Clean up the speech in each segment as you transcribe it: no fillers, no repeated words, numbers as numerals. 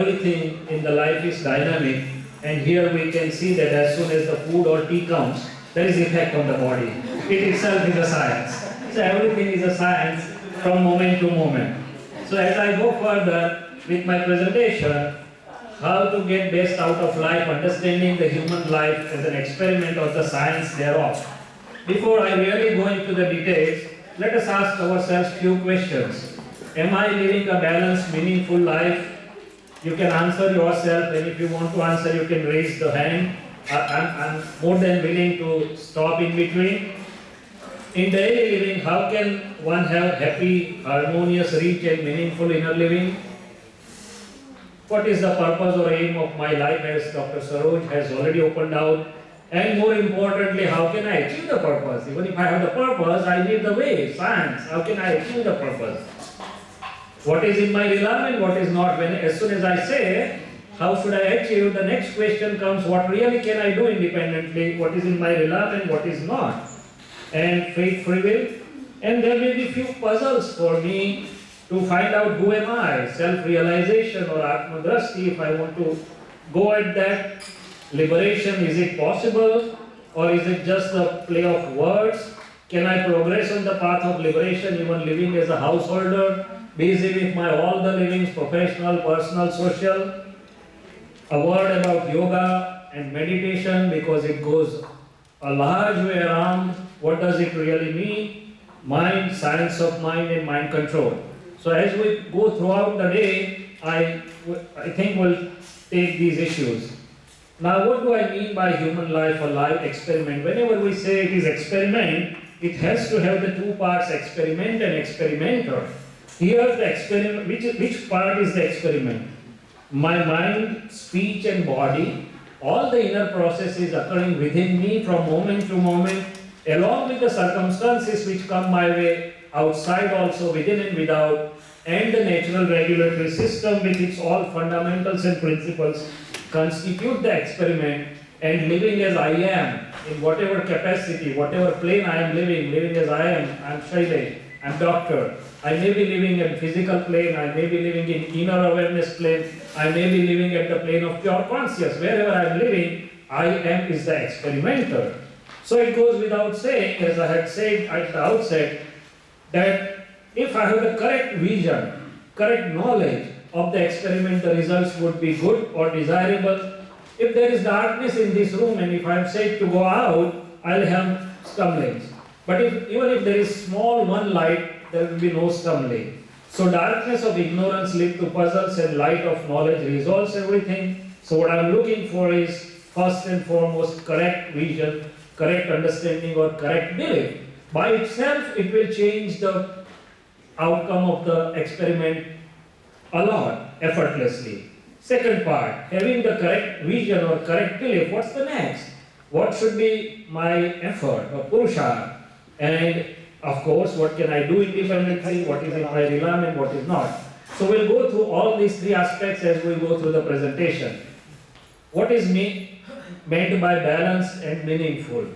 Everything in the life is dynamic, and here we can see that as soon as the food or tea comes, there is effect on the body. It itself is a science. So everything is a science from moment to moment. So as I go further with my presentation, how to get best out of life, understanding the human life as an experiment of the science thereof. Before I really go into the details, let us ask ourselves few questions. Am I living a balanced, meaningful life? You can answer yourself, and if you want to answer, you can raise the hand. I'm more than willing to stop in between. In daily living, how can one have happy, harmonious, rich and meaningful inner living? What is the purpose or aim of my life, as Dr. Saroj has already opened out? And more importantly, how can I achieve the purpose? Even if I have the purpose, I need the way, science. How can I achieve the purpose? What is in my realm and what is not? As soon as I say, how should I achieve, the next question comes, what really can I do independently? What is in my realm and what is not? And faith, free will. And there may be few puzzles for me to find out who am I, self-realization or Atmadrasti, if I want to go at that. Liberation, is it possible or is it just a play of words? Can I progress on the path of liberation even living as a householder, busy with my all the livings, professional, personal, social? A word about yoga and meditation, because it goes a large way around. What does it really mean? Mind, science of mind and mind control. So as we go throughout the day, I think we'll take these issues. Now what do I mean by human life or life experiment? Whenever we say it is experiment, it has to have the two parts, experiment and experimenter. Here the experiment, which part is the experiment? My mind, speech and body, all the inner processes occurring within me from moment to moment, along with the circumstances which come my way outside also, within and without, and the natural regulatory system with its all fundamentals and principles constitute the experiment. And living as I am, in whatever capacity, whatever plane I am living as I am Shailesh, I'm doctor, I may be living in physical plane, I may be living in inner awareness plane, I may be living at the plane of pure conscious. Wherever I am living, I am is the experimenter. So it goes without saying, as I had said at the outset, that if I have the correct vision, correct knowledge of the experiment, the results would be good or desirable. If there is darkness in this room and if I am said to go out, I'll have stumblings. But even if there is small one light, there will be no stumbling. So darkness of ignorance leads to puzzles and light of knowledge resolves everything. So what I'm looking for is first and foremost correct vision, correct understanding or correct belief. By itself, it will change the outcome of the experiment a lot, effortlessly. Second part, having the correct vision or correct belief, what's the next? What should be my effort or purusha? And of course, what can I do independently, what is in my realm and what is not? So we'll go through all these three aspects as we go through the presentation. What is meant by balanced and meaningful?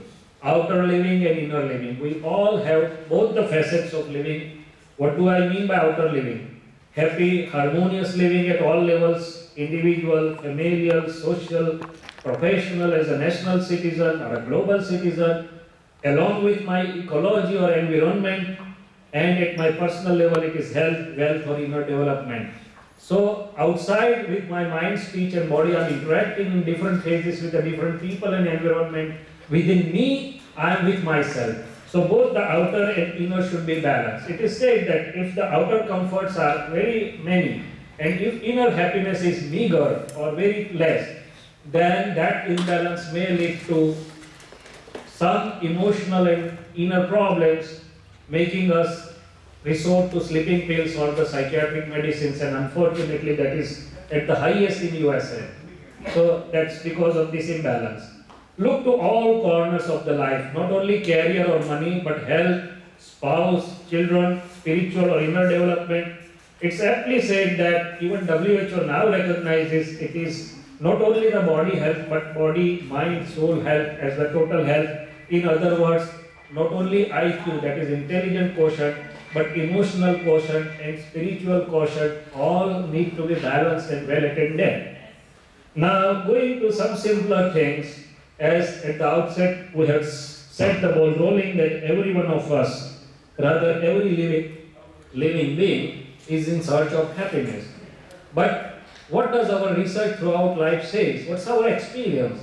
Outer living and inner living. We all have both the facets of living. What do I mean by outer living? Happy, harmonious living at all levels, individual, familial, social, professional, as a national citizen or a global citizen, along with my ecology or environment, and at my personal level it is health, wealth or inner development. So outside with my mind, speech and body, I am interacting in different phases with the different people and environment. Within me, I am with myself. So both the outer and inner should be balanced. It is said that if the outer comforts are very many and if inner happiness is meager or very less, then that imbalance may lead to some emotional and inner problems, making us resort to sleeping pills or the psychiatric medicines, and unfortunately that is at the highest in USA. So that's because of this imbalance. Look to all corners of the life, not only career or money, but health, spouse, children, spiritual or inner development. It's aptly said that even WHO now recognizes it is not only the body health, but body, mind, soul health as the total health. In other words, not only IQ, that is intelligent quotient, but emotional quotient and spiritual quotient all need to be balanced and well attended. Now, going to some simpler things, as at the outset we have set the ball rolling that every one of us, rather every living being, is in search of happiness. But what does our research throughout life say? What's our experience?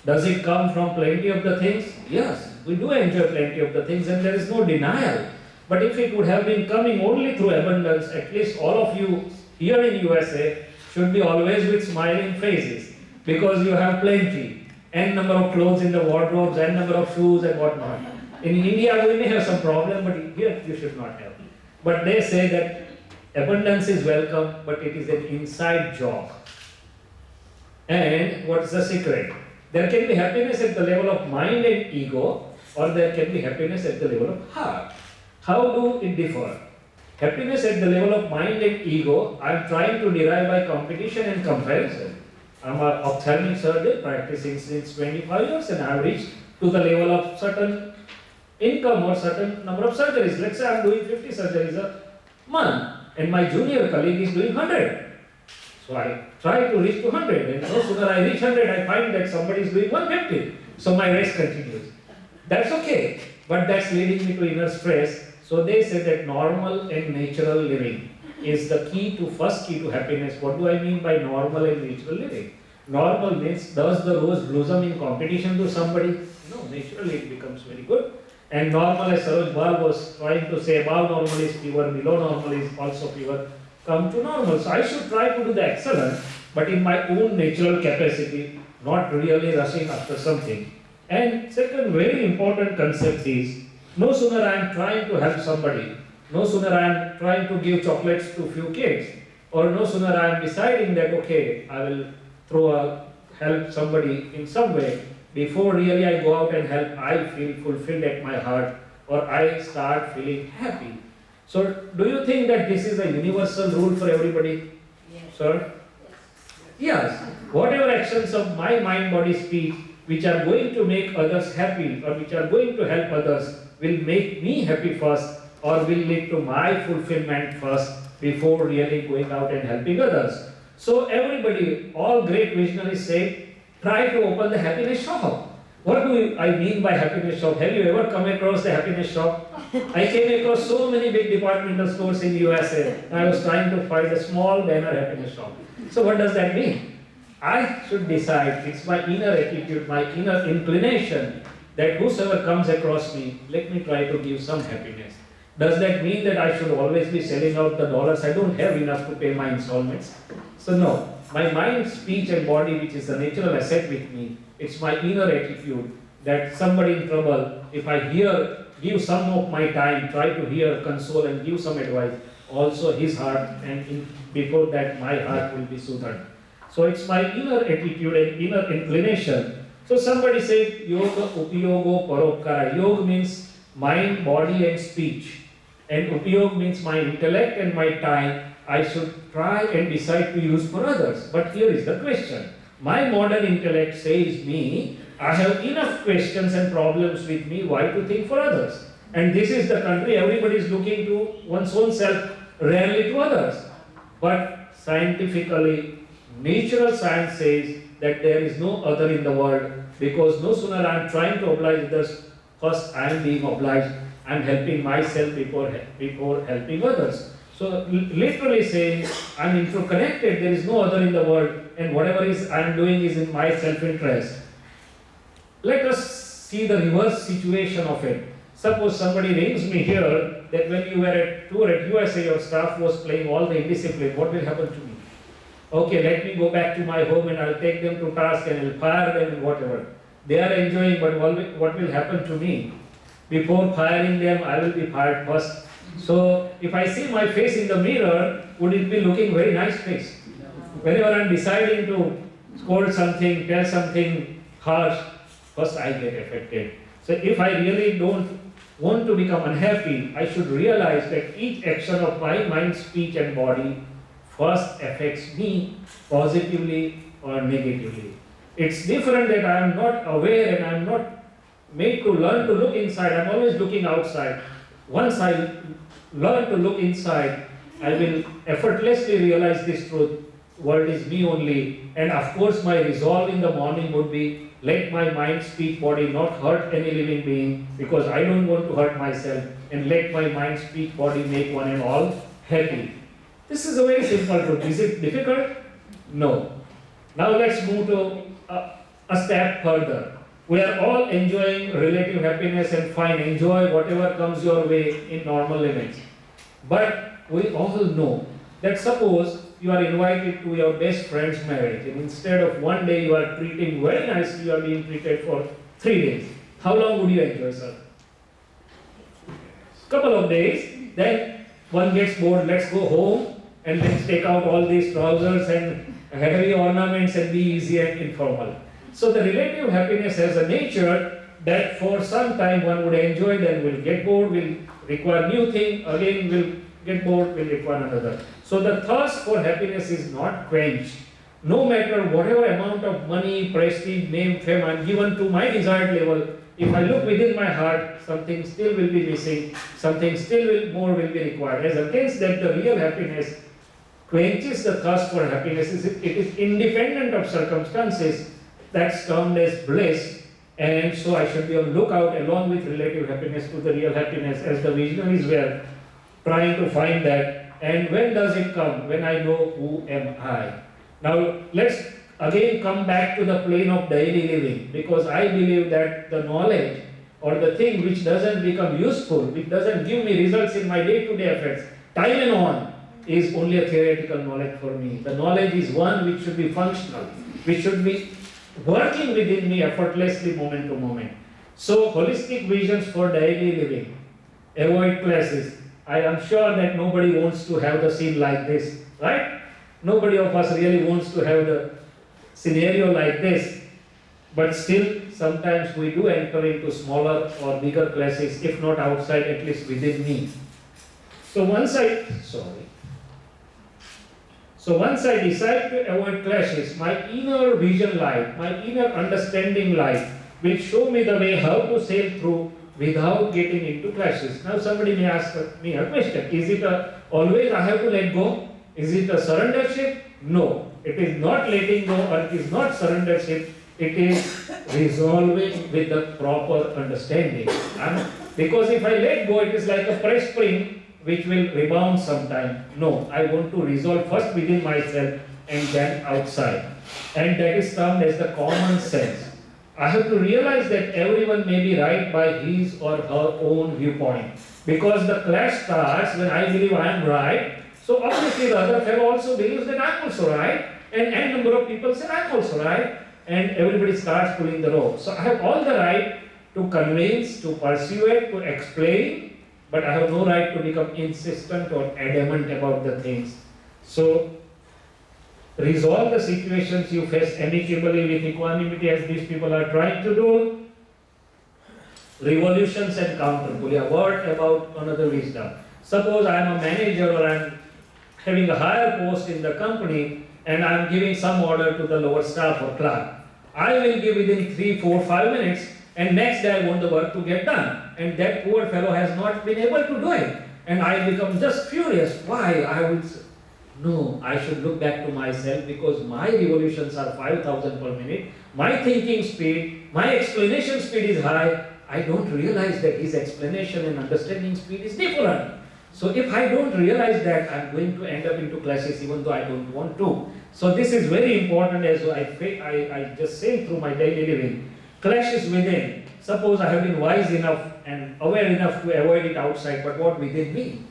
Does it come from plenty of the things? Yes, we do enjoy plenty of the things and there is no denial. But if it would have been coming only through abundance, at least all of you here in USA should be always with smiling faces because you have plenty. N number of clothes in the wardrobes, N number of shoes and whatnot. In India we may have some problem, but here you should not have. But they say that abundance is welcome, but it is an inside job. And what's the secret? There can be happiness at the level of mind and ego, or there can be happiness at the level of heart. How do it differ? Happiness at the level of mind and ego, I am trying to derive by competition and comparison. I am an ophthalmic surgeon practicing since 25 years and I have reached to the level of certain income or certain number of surgeries. Let's say I am doing 50 surgeries a month and my junior colleague is doing 100. So I try to reach to 100 and no sooner I reach 100 I find that somebody is doing 150. So my race continues. That's okay, but that's leading me to inner stress. So they say that normal and natural living is the first key to happiness. What do I mean by normal and natural living? Normal means, does the rose blossom in competition to somebody? No, naturally it becomes very good. And normal, as Saroj Bal was trying to say, above normal is pure, below normal is also pure, come to normal. So I should try to do the excellent, but in my own natural capacity, not really rushing after something. And second very important concept is, no sooner I am trying to help somebody, no sooner I am trying to give chocolates to few kids, or no sooner I am deciding that okay, I will help somebody in some way, before really I go out and help, I feel fulfilled at my heart, or I start feeling happy. So do you think that this is a universal rule for everybody? Yes. Sir? Yes. Whatever actions of my mind, body, speech, which are going to make others happy, or which are going to help others, will make me happy first, or will lead to my fulfillment first, before really going out and helping others. So everybody, all great visionaries say, try to open the happiness shop. What do I mean by happiness shop? Have you ever come across the happiness shop? I came across so many big departmental stores in USA. I was trying to find a small banner happiness shop. So what does that mean? I should decide, it's my inner attitude, my inner inclination, that whosoever comes across me, let me try to give some happiness. Does that mean that I should always be selling out the dollars? I don't have enough to pay my installments. So no, my mind, speech and body, which is a natural asset with me, it's my inner attitude that somebody in trouble, if I give some of my time, try to hear, console and give some advice, also his heart and before that my heart will be soothed. So it's my inner attitude and inner inclination. So somebody said, yoga upayogo parokara. Yoga means mind, body and speech. And upayog means my intellect and my time. I should try and decide to use for others. But here is the question. My modern intellect says me, I have enough questions and problems with me, why to think for others? And this is the country, everybody is looking to one's own self, rarely to others. But scientifically, natural science says that there is no other in the world, because no sooner I am trying to oblige others, first I am being obliged, I am helping myself before helping others. So literally saying, I am interconnected, there is no other in the world, and whatever I am doing is in my self-interest. Let us see the reverse situation of it. Suppose somebody rings me here that when you were at tour at USA, your staff was playing all the indiscipline, what will happen to me? Okay, let me go back to my home and I'll take them to task and I'll fire them and whatever. They are enjoying, but what will happen to me? Before firing them, I will be fired first. So if I see my face in the mirror, would it be looking very nice face? Whenever I'm deciding to scold something, tell something harsh, first I get affected. So if I really don't want to become unhappy, I should realize that each action of my mind, speech and body first affects me positively or negatively. It's different that I am not aware and I am not made to learn to look inside. I am always looking outside. Once I learn to look inside, I will effortlessly realize this truth. World is me only. And of course, my resolve in the morning would be let my mind, speak, body not hurt any living being because I don't want to hurt myself. And let my mind, speak, body make one and all happy. This is a very simple truth. Is it difficult? No. Now let's move to a step further. We are all enjoying relative happiness and fine. Enjoy whatever comes your way in normal limits. But we all know that suppose you are invited to your best friend's marriage and instead of one day you are treating very nicely, you are being treated for 3 days. How long would you enjoy, sir? Couple of days, then one gets bored, let's go home and let's take out all these trousers and heavy ornaments and be easy and informal. So the relative happiness has a nature that for some time one would enjoy, then will get bored, will require new thing, again will get bored, will require another. So the thirst for happiness is not quenched. No matter whatever amount of money, prestige, name, fame I am given to my desired level, if I look within my heart, something still will be missing, something still more will be required. As against that, the real happiness quenches the thirst for happiness. It is independent of circumstances. That's termed as bliss. And so I should be on lookout along with relative happiness to the real happiness as the visionaries were trying to find that. And when does it come? When I know who am I. Now let's again come back to the plane of daily living, because I believe that the knowledge or the thing which doesn't become useful, which doesn't give me results in my day-to-day affairs, time and on, is only a theoretical knowledge for me. The knowledge is one which should be functional, which should be working within me effortlessly moment to moment. So holistic visions for daily living. Avoid classes. I am sure that nobody wants to have the scene like this, right? Nobody of us really wants to have the scenario like this. But still, sometimes we do enter into smaller or bigger classes, if not outside, at least within me. So once I decide to avoid clashes, my inner vision light, my inner understanding light will show me the way how to sail through without getting into clashes. Now somebody may ask me a question, is it always I have to let go? Is it a surrendership? No, it is not letting go or it is not surrendership, it is resolving with the proper understanding. Because if I let go, it is like a press spring which will rebound sometime. No, I want to resolve first within myself and then outside. And that is termed as the common sense. I have to realize that everyone may be right by his or her own viewpoint. Because the clash starts when I believe I am right. So obviously the other fellow also believes that I am also right. And n number of people say I am also right. And everybody starts pulling the rope. So I have all the right to convince, to persuade, to explain, but I have no right to become insistent or adamant about the things. So resolve the situations you face amicably with equanimity as these people are trying to do. Revolutions and counterpool. A word about another wisdom. Suppose I am a manager or I am having a higher post in the company and I am giving some order to the lower staff or clerk. I will give within 3, 4, 5 minutes and next day I want the work to get done. And that poor fellow has not been able to do it. And I become just furious. Why? I will say, no, I should look back to myself because my revolutions are 5,000 per minute. My thinking speed, my explanation speed is high. I don't realize that his explanation and understanding speed is different. So if I don't realize that, I'm going to end up into clashes even though I don't want to. So this is very important as I just say through my daily living. Clashes within. Suppose I have been wise enough and aware enough to avoid it outside, but what within me?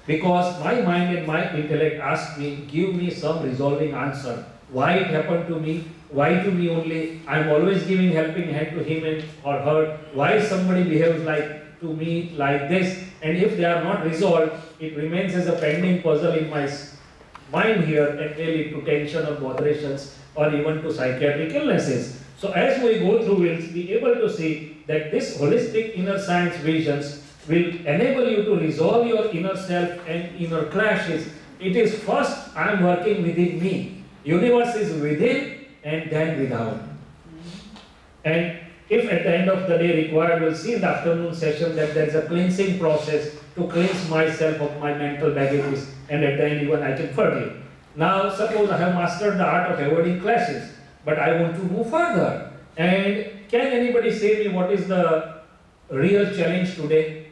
Because my mind and my intellect ask me, give me some resolving answer. Why it happened to me? Why to me only? I'm always giving helping hand to him or her. Why somebody behaves like to me like this? And if they are not resolved, it remains as a pending puzzle in my mind here and may lead to tension or botherations or even to psychiatric illnesses. So as we go through, we'll be able to see that this holistic inner science visions will enable you to resolve your inner self and inner clashes. It is first I am working within me. Universe is within and then without. And if at the end of the day required, we'll see in the afternoon session that there is a cleansing process to cleanse myself of my mental baggages, and at the end even I can forgive. Now suppose I have mastered the art of avoiding clashes, but I want to move further. And can anybody say me what is the real challenge today?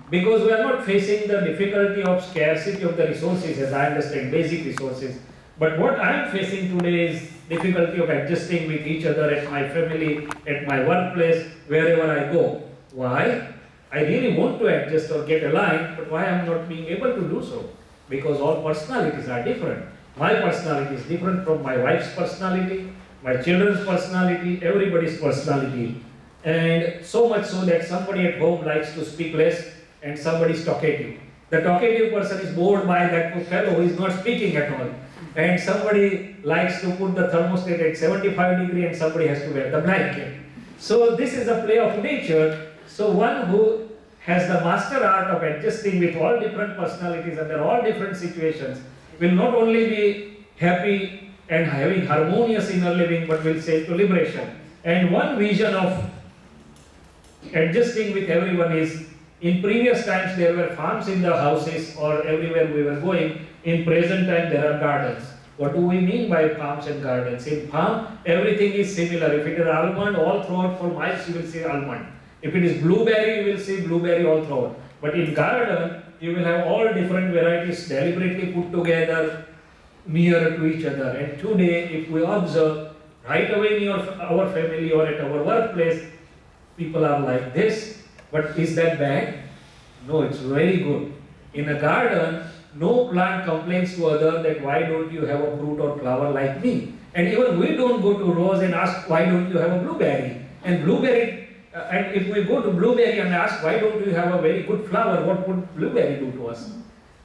Because we are not facing the difficulty of scarcity of the resources, as I understand, basic resources. But what I am facing today is difficulty of adjusting with each other at my family, at my workplace, wherever I go. Why? I really want to adjust or get aligned, but why I am not being able to do so? Because all personalities are different. My personality is different from my wife's personality, my children's personality, everybody's personality. And so much so that somebody at home likes to speak less and somebody is talkative. The talkative person is bored by that fellow who is not speaking at all. And somebody likes to put the thermostat at 75 degrees and somebody has to wear the blanket. So this is a play of nature. So one who has the master art of adjusting with all different personalities under all different situations will not only be happy and having harmonious inner living, but will say to liberation. And one vision of adjusting with everyone is, in previous times there were farms in the houses or everywhere we were going. In present time there are gardens. What do we mean by farms and gardens? In farm, everything is similar. If it is almond, all throughout for miles you will see almond. If it is blueberry, you will see blueberry all throughout. But in garden, you will have all different varieties deliberately put together near to each other. And today, if we observe, right away near our family or at our workplace, people are like this. But is that bad? No, it's very good. In a garden, no plant complains to other that why don't you have a fruit or flower like me? And even we don't go to rose and ask why don't you have a blueberry? And blueberry, and if we go to blueberry and ask why don't you have a very good flower, what would blueberry do to us?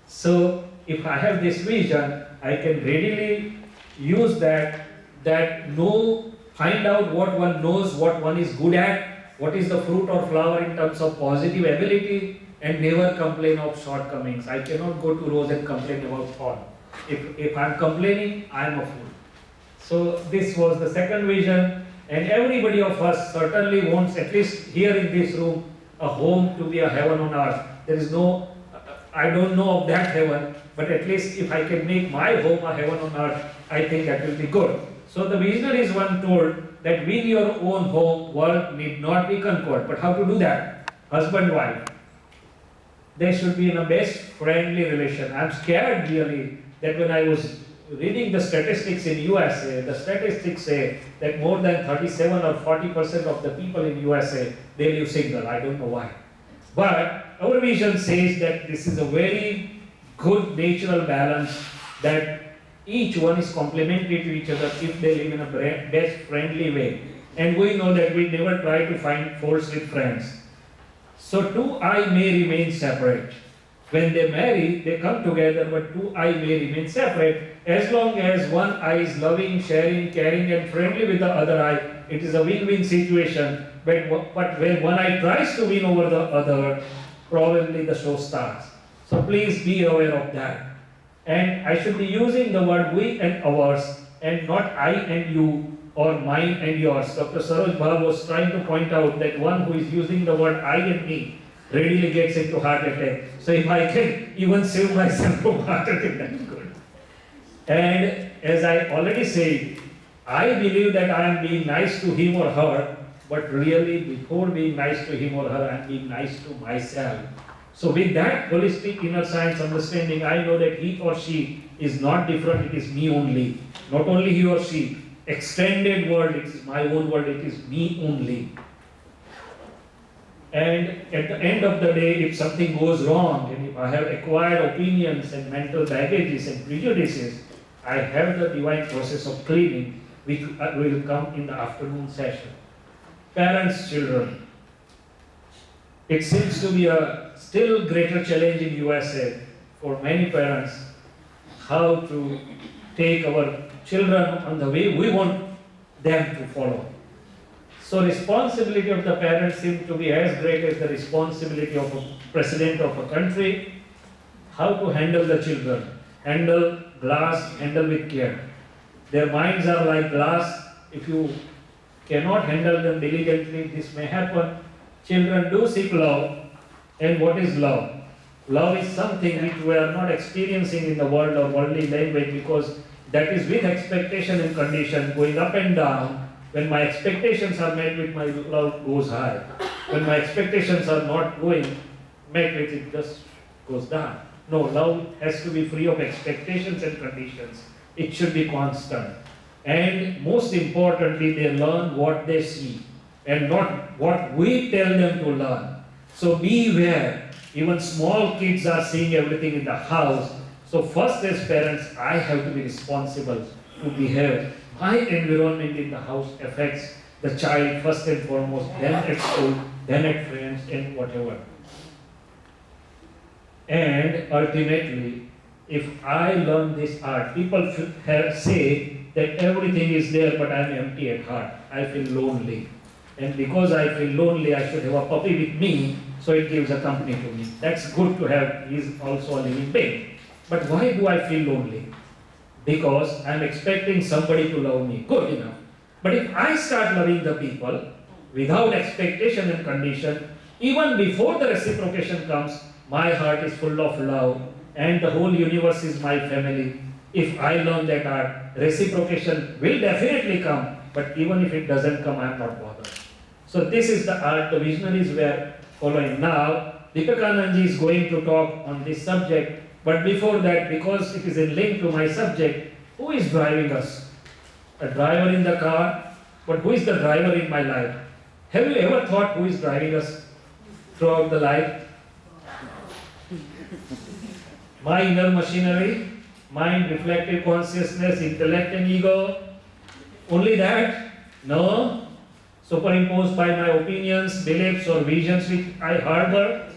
So if I have this vision, I can readily use that know, find out what one knows, what one is good at, what is the fruit or flower in terms of positive ability, and never complain of shortcomings. I cannot go to rose and complain about thorn. If I am complaining, I am a fool. So this was the second vision, and everybody of us certainly wants, at least here in this room, a home to be a heaven on earth. There is no, I don't know of that heaven, but at least if I can make my home a heaven on earth, I think that will be good. So the visionary is one told that win your own home, world need not be conquered. But how to do that? Husband, wife. They should be in a best friendly relation. I'm scared really that when I was reading the statistics in USA, the statistics say that more than 37 or 40% of the people in USA, they live single. I don't know why. But our vision says that this is a very good natural balance, that each one is complementary to each other if they live in a best friendly way. And we know that we never try to find faults with friends. So two I may remain separate. When they marry, they come together, but two I may remain separate. As long as one eye is loving, sharing, caring, and friendly with the other eye, it is a win-win situation. But when one eye tries to win over the other, probably the show starts. So please be aware of that. And I should be using the word we and ours, and not I and you, or mine and yours. Dr. Saroj Bhav was trying to point out that one who is using the word I and me readily gets into heart attack. So if I can even save myself from heart attack, that's good. And as I already said, I believe that I am being nice to him or her, but really before being nice to him or her, I am being nice to myself. So with that holistic inner science understanding, I know that he or she is not different, it is me only. Not only he or she, extended world, it is my own world, it is me only. And at the end of the day, if something goes wrong, and if I have acquired opinions and mental baggages and prejudices, I have the divine process of cleaning, which will come in the afternoon session. Parents, children. It seems to be a still greater challenge in USA for many parents, how to take our children on the way we want them to follow. So responsibility of the parents seems to be as great as the responsibility of a president of a country. How to handle the children. Handle glass, handle with care. Their minds are like glass. If you cannot handle them diligently, this may happen. Children do seek love. And what is love? Love is something which we are not experiencing in the world or worldly language, because that is with expectation and condition going up and down. When my expectations are met with, my love goes high. When my expectations are not met with, it just goes down. No, love has to be free of expectations and conditions. It should be constant. And most importantly, they learn what they see and not what we tell them to learn. So beware. Even small kids are seeing everything in the house. So first, as parents, I have to be responsible to behave. My environment in the house affects the child first and foremost, then at school, then at friends, and whatever. And ultimately, if I learn this art, people say that everything is there, but I'm empty at heart. I feel lonely. And because I feel lonely, I should have a puppy with me, so it gives a company to me. That's good to have. He's also a living being. But why do I feel lonely? Because I'm expecting somebody to love me. Good enough. But if I start loving the people without expectation and condition, even before the reciprocation comes, my heart is full of love and the whole universe is my family. If I learn that art, reciprocation will definitely come, but even if it doesn't come, I'm not bothered. So this is the art the visionaries were following. Now, Deepakanandji is going to talk on this subject, but before that, because it is a link to my subject, who is driving us? A driver in the car, but who is the driver in my life? Have you ever thought who is driving us throughout the life? My inner machinery, mind, reflective consciousness, intellect and ego. Only that? No. Superimposed by my opinions, beliefs or visions which I harbor,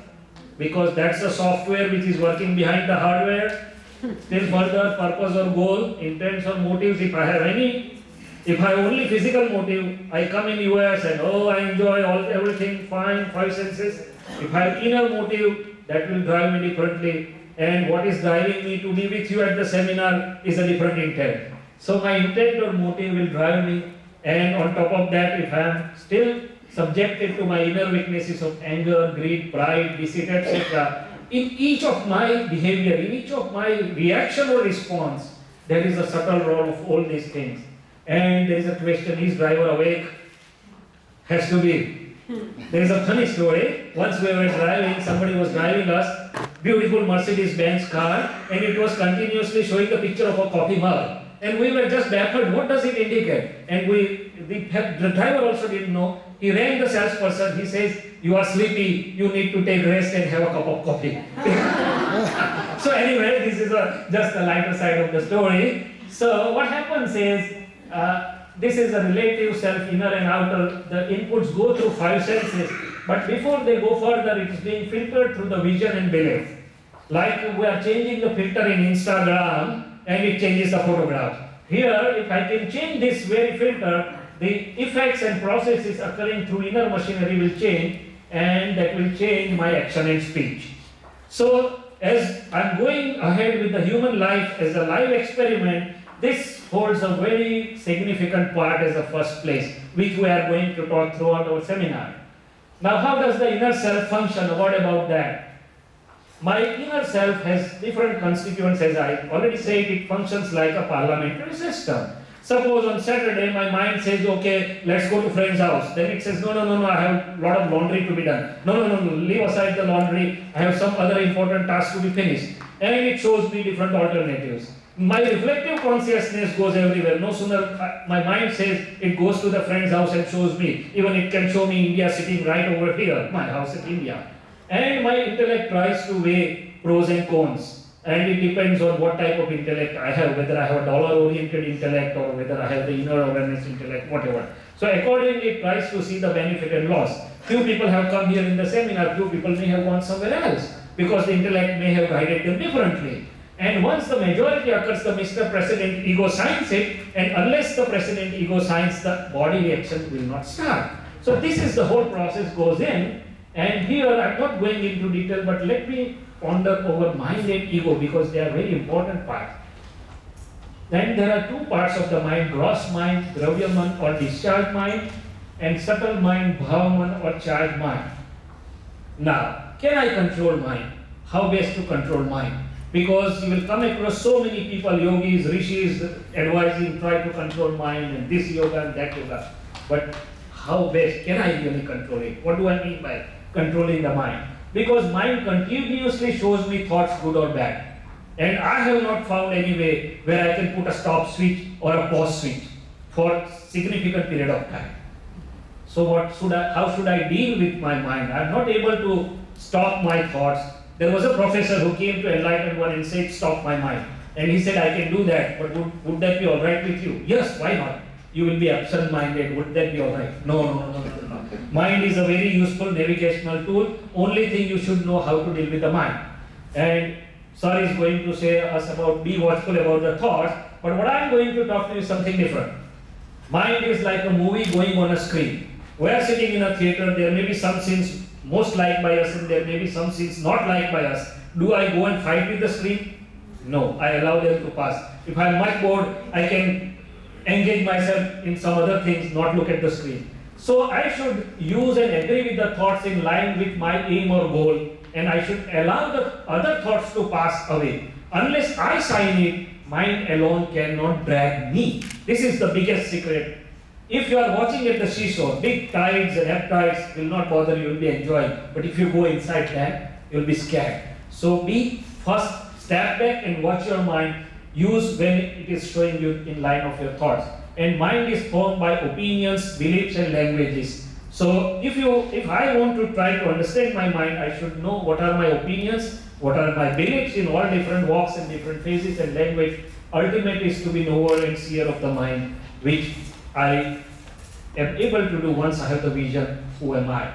because that's the software which is working behind the hardware. Still further, purpose or goal, intents or motives, if I have any. If I have only physical motive, I come in US and I enjoy everything, fine, five senses. If I have inner motive, that will drive me differently. And what is driving me to be with you at the seminar is a different intent. So my intent or motive will drive me. And on top of that, if I am still subjected to my inner weaknesses of anger, greed, pride, deceit, etc., in each of my behavior, in each of my reaction or response, there is a subtle role of all these things. And there is a question, is driver awake? Has to be. There is a funny story. Once we were driving, somebody was driving us, beautiful Mercedes-Benz car, and it was continuously showing the picture of a coffee mug. And we were just baffled, what does it indicate? And the driver also didn't know. He rang the salesperson, he says, you are sleepy, you need to take rest and have a cup of coffee. So anyway, this is just the lighter side of the story. So what happens is, this is a relative self, inner and outer. The inputs go through five senses, but before they go further, it is being filtered through the vision and belief. Like we are changing the filter in Instagram, and it changes the photograph. Here, if I can change this very filter, the effects and processes occurring through inner machinery will change, and that will change my action and speech. So, as I'm going ahead with the human life as a live experiment, this holds a very significant part as a first place, which we are going to talk throughout our seminar. Now, how does the inner self function? What about that? My inner self has different constituents, as I already said. It functions like a parliamentary system. Suppose on Saturday my mind says, okay, let's go to friend's house. Then it says, no, I have a lot of laundry to be done. No, leave aside the laundry. I have some other important task to be finished. And it shows me different alternatives. My reflective consciousness goes everywhere. No sooner my mind says it goes to the friend's house and shows me. Even it can show me India sitting right over here, my house in India. And my intellect tries to weigh pros and cons. And it depends on what type of intellect I have, whether I have a dollar-oriented intellect or whether I have the inner awareness intellect, whatever. So accordingly, it tries to see the benefit and loss. Few people have come here in the seminar, few people may have gone somewhere else, because the intellect may have guided them differently. And once the majority occurs, the Mr. President ego signs it, and unless the President ego signs, the body reaction will not start. So this is the whole process goes in. And here I'm not going into detail, but let me ponder over mind and ego, because they are very important parts. Then there are two parts of the mind: gross mind, dravyaman or discharged mind, and subtle mind, bhavaman or charged mind. Now, can I control mind? how best to control mind. Because you will come across so many people, yogis, rishis, advising, try to control mind and this yoga and that yoga. But how best can I really control it? What do I mean by controlling the mind? Because mind continuously shows me thoughts, good or bad. And I have not found any way where I can put a stop switch or a pause switch for significant period of time. So how should I deal with my mind? I am not able to stop my thoughts. There was a professor who came to Enlightened One and said, stop my mind. And he said, I can do that, but would that be alright with you? Yes, why not? You will be absent-minded, would that be alright? No. Mind is a very useful navigational tool. Only thing you should know how to deal with the mind. And Sir is going to say us about, be watchful about the thoughts, but what I am going to talk to you is something different. Mind is like a movie going on a screen. We are sitting in a theater, there may be some scenes most liked by us and there may be some scenes not liked by us. Do I go and fight with the screen? No, I allow them to pass. If I am much bored, I can engage myself in some other things, not look at the screen. So I should use and agree with the thoughts in line with my aim or goal, and I should allow the other thoughts to pass away. Unless I sign it, mind alone cannot drag me. This is the biggest secret. If you are watching at the seashore, big tides and ebb tides will not bother you, you will be enjoying. But if you go inside that, you will be scared. So first step back and watch your mind. Use when it is showing you in line of your thoughts. And mind is formed by opinions, beliefs and languages. So if I want to try to understand my mind, I should know what are my opinions, what are my beliefs in all different walks and different phases and language. Ultimate is to be knower and seer of the mind, which I am able to do once I have the vision, who am I?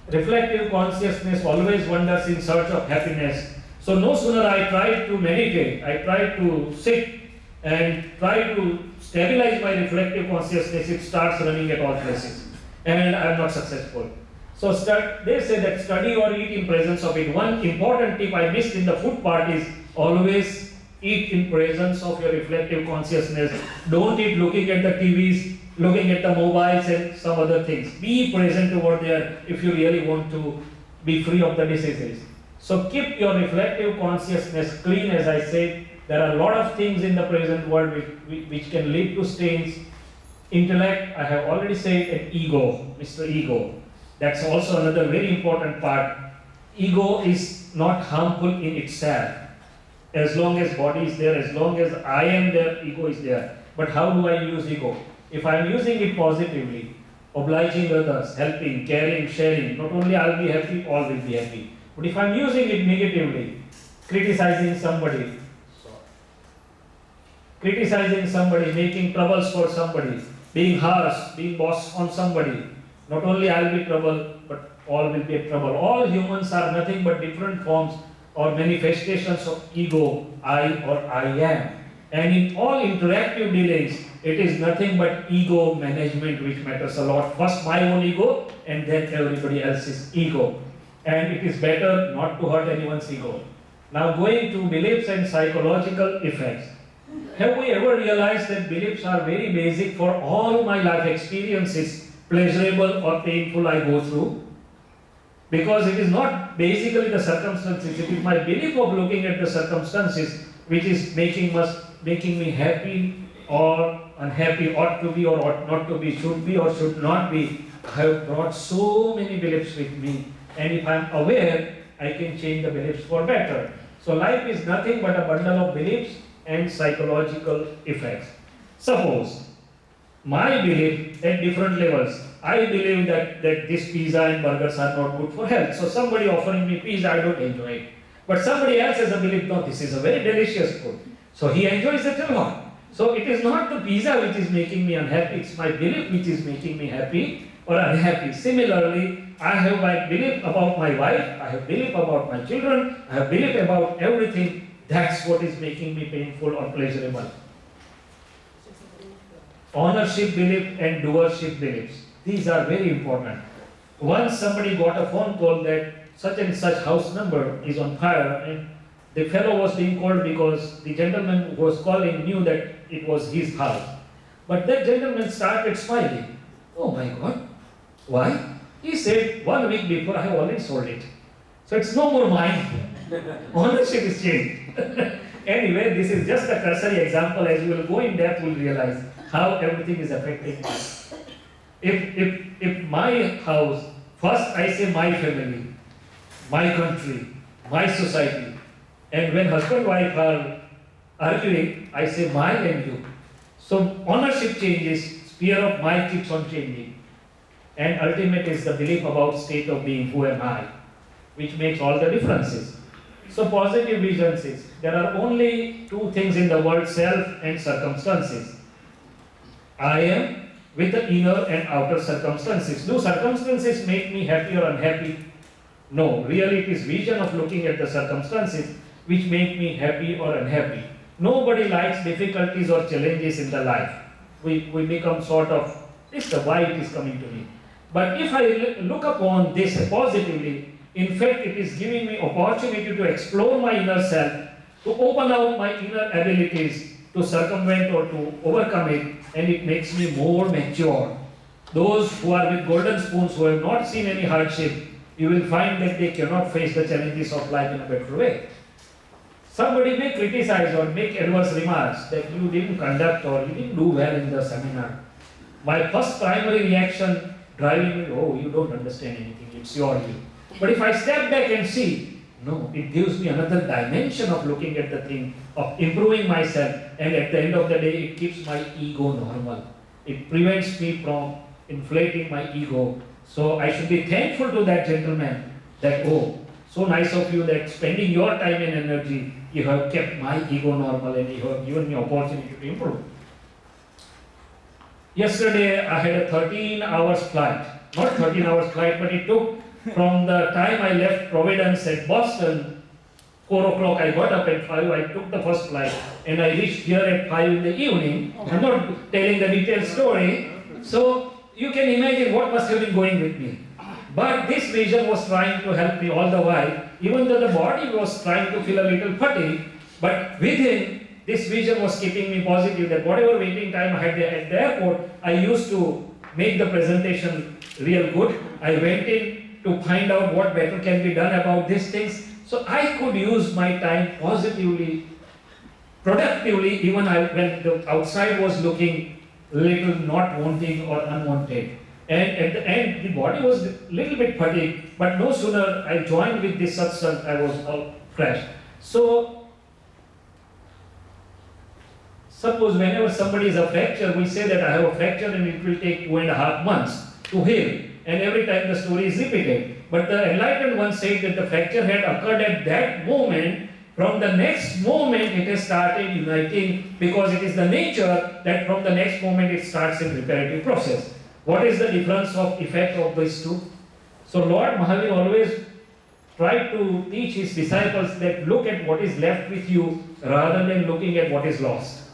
Reflective consciousness always wanders in search of happiness. So no sooner I try to meditate, I try to sit and try to stabilize my reflective consciousness, it starts running at all places. And I am not successful. So they say that study or eat in presence of it. One important tip I missed in the food part is always eat in presence of your reflective consciousness. Don't eat looking at the TVs, looking at the mobiles and some other things. Be present over there if you really want to be free of the diseases. So keep your reflective consciousness clean. As I said, there are a lot of things in the present world which can lead to stains. Intellect, I have already said, and ego, Mr. Ego. That's also another very important part. Ego is not harmful in itself. As long as body is there, as long as I am there, ego is there. But how do I use ego? If I am using it positively, obliging others, helping, caring, sharing, not only I will be happy, all will be happy. But if I am using it negatively, criticizing somebody, making troubles for somebody, being harsh, being boss on somebody, not only I will be trouble, but all will be a trouble. All humans are nothing but different forms or manifestations of ego, I or I am. And in all interactive dealings, it is nothing but ego management which matters a lot. First my own ego and then everybody else's ego. And it is better not to hurt anyone's ego. Now going to beliefs and psychological effects. Have we ever realized that beliefs are very basic for all my life experiences, pleasurable or painful I go through? Because it is not basically the circumstances, it is my belief of looking at the circumstances which is making me happy or unhappy, ought to be or ought not to be, should be or should not be. I have brought so many beliefs with me, and if I am aware, I can change the beliefs for better. So life is nothing but a bundle of beliefs and psychological effects. Suppose my belief at different levels, I believe that this pizza and burgers are not good for health. So somebody offering me pizza, I don't enjoy it. But somebody else has a belief, no, this is a very delicious food. So he enjoys it a lot. So it is not the pizza which is making me unhappy, it's my belief which is making me happy or unhappy. Similarly, I have my belief about my wife, I have belief about my children, I have belief about everything. That's what is making me painful or pleasurable. Ownership belief and doership beliefs. These are very important. Once somebody got a phone call that such and such house number is on fire, and the fellow was being called because the gentleman who was calling knew that it was his house. But that gentleman started smiling. Oh my God, why? He said, 1 week before I have already sold it. So it's no more mine. Ownership is changed. Anyway, this is just a cursory example. As you will go in depth, you will realize how everything is affecting us. If my house, first I say my family, my country, my society, and when husband and wife are arguing, I say my and you. So ownership changes, sphere of my keeps on changing. And ultimate is the belief about state of being, who am I, which makes all the differences. So positive vision says, there are only two things in the world, self and circumstances. I am with the inner and outer circumstances. Do circumstances make me happy or unhappy? No, really it is vision of looking at the circumstances which make me happy or unhappy. Nobody likes difficulties or challenges in the life. We become sort of, it's the why it is coming to me. But if I look upon this positively, in fact it is giving me opportunity to explore my inner self, to open out my inner abilities, to circumvent or to overcome it, and it makes me more mature. Those who are with golden spoons, who have not seen any hardship, you will find that they cannot face the challenges of life in a better way. Somebody may criticize or make adverse remarks that you didn't conduct or you didn't do well in the seminar. My first primary reaction driving me, oh, you don't understand anything, it's your view. But if I step back and see, no, it gives me another dimension of looking at the thing, of improving myself, and at the end of the day, it keeps my ego normal. It prevents me from inflating my ego. So I should be thankful to that gentleman that, oh, so nice of you that spending your time and energy, you have kept my ego normal and you have given me opportunity to improve. Yesterday, I had a 13 hours flight. Not 13 hours flight, but it took from the time I left Providence at Boston, 4 o'clock I got up at 5, I took the first flight and I reached here at 5 in the evening. I'm not telling the detailed story. So you can imagine what must have been going with me. But this vision was trying to help me all the while, even though the body was trying to feel a little fatigue, but within, this vision was keeping me positive that whatever waiting time I had at the airport, I used to make the presentation real good. I went in to find out what better can be done about these things. So I could use my time positively, productively, even when the outside was looking little not wanting or unwanted. And at the end, the body was a little bit fatigued, but no sooner I joined with this satsang, I was all fresh. So, suppose whenever somebody is a fracture, we say that I have a fracture and it will take 2.5 months to heal. And every time the story is repeated. But the enlightened one said that the fracture had occurred at that moment. From the next moment it has started uniting, because it is the nature that from the next moment it starts in reparative process. What is the difference of effect of these two? So Lord Mahavir always tried to teach his disciples that look at what is left with you rather than looking at what is lost.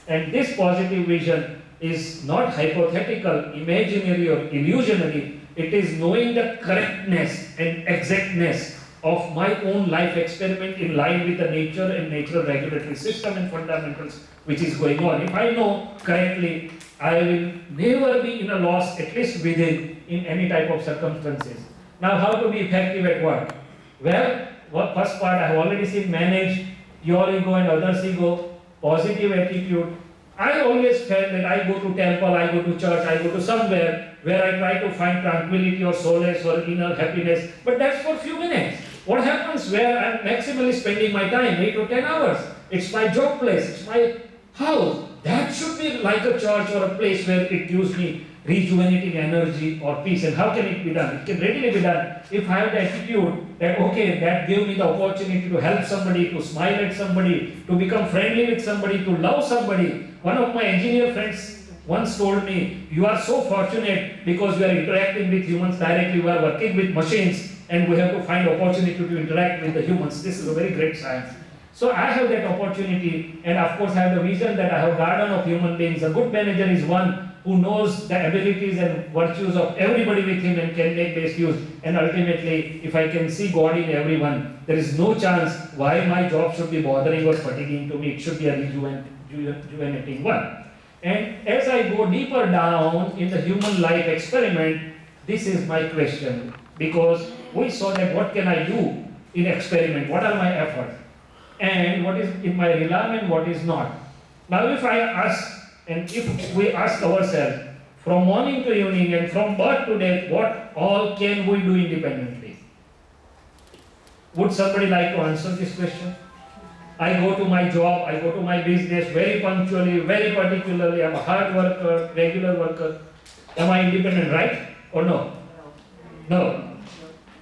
And this positive vision is not hypothetical, imaginary or illusionary. It is knowing the correctness and exactness of my own life experiment in line with the nature and natural regulatory system and fundamentals which is going on. If I know correctly, I will never be in a loss, at least within, in any type of circumstances. Now, how to be effective at work? Well, first part I have already seen: manage your ego and others' ego, positive attitude. I always felt that I go to temple, I go to church, I go to somewhere where I try to find tranquility or solace or inner happiness, but that's for a few minutes. What happens where I'm maximally spending my time, 8 to 10 hours? It's my job place, it's my house. That should be like a church or a place where it gives me rejuvenating energy or peace. And how can it be done? It can readily be done if I have the attitude that, okay, that gave me the opportunity to help somebody, to smile at somebody, to become friendly with somebody, to love somebody. One of my engineer friends once told me, you are so fortunate because you are interacting with humans directly, you are working with machines, and we have to find opportunity to interact with the humans. This is a very great science. So I have that opportunity, and of course I have the vision that I have a garden of human beings. A good manager is one who knows the abilities and virtues of everybody with him and can make best use. And ultimately, if I can see God in everyone, there is no chance why my job should be bothering or fatiguing to me. It should be a rejuvenating one. And as I go deeper down in the human life experiment, this is my question. Because we saw that what can I do in experiment, what are my efforts, and what is in my realm and what is not. Now if I ask, and if we ask ourselves, from morning to evening and from birth to death, what all can we do independently? Would somebody like to answer this question? I go to my job, I go to my business very punctually, very particularly, I'm a hard worker, regular worker. Am I independent, right? Or no? No.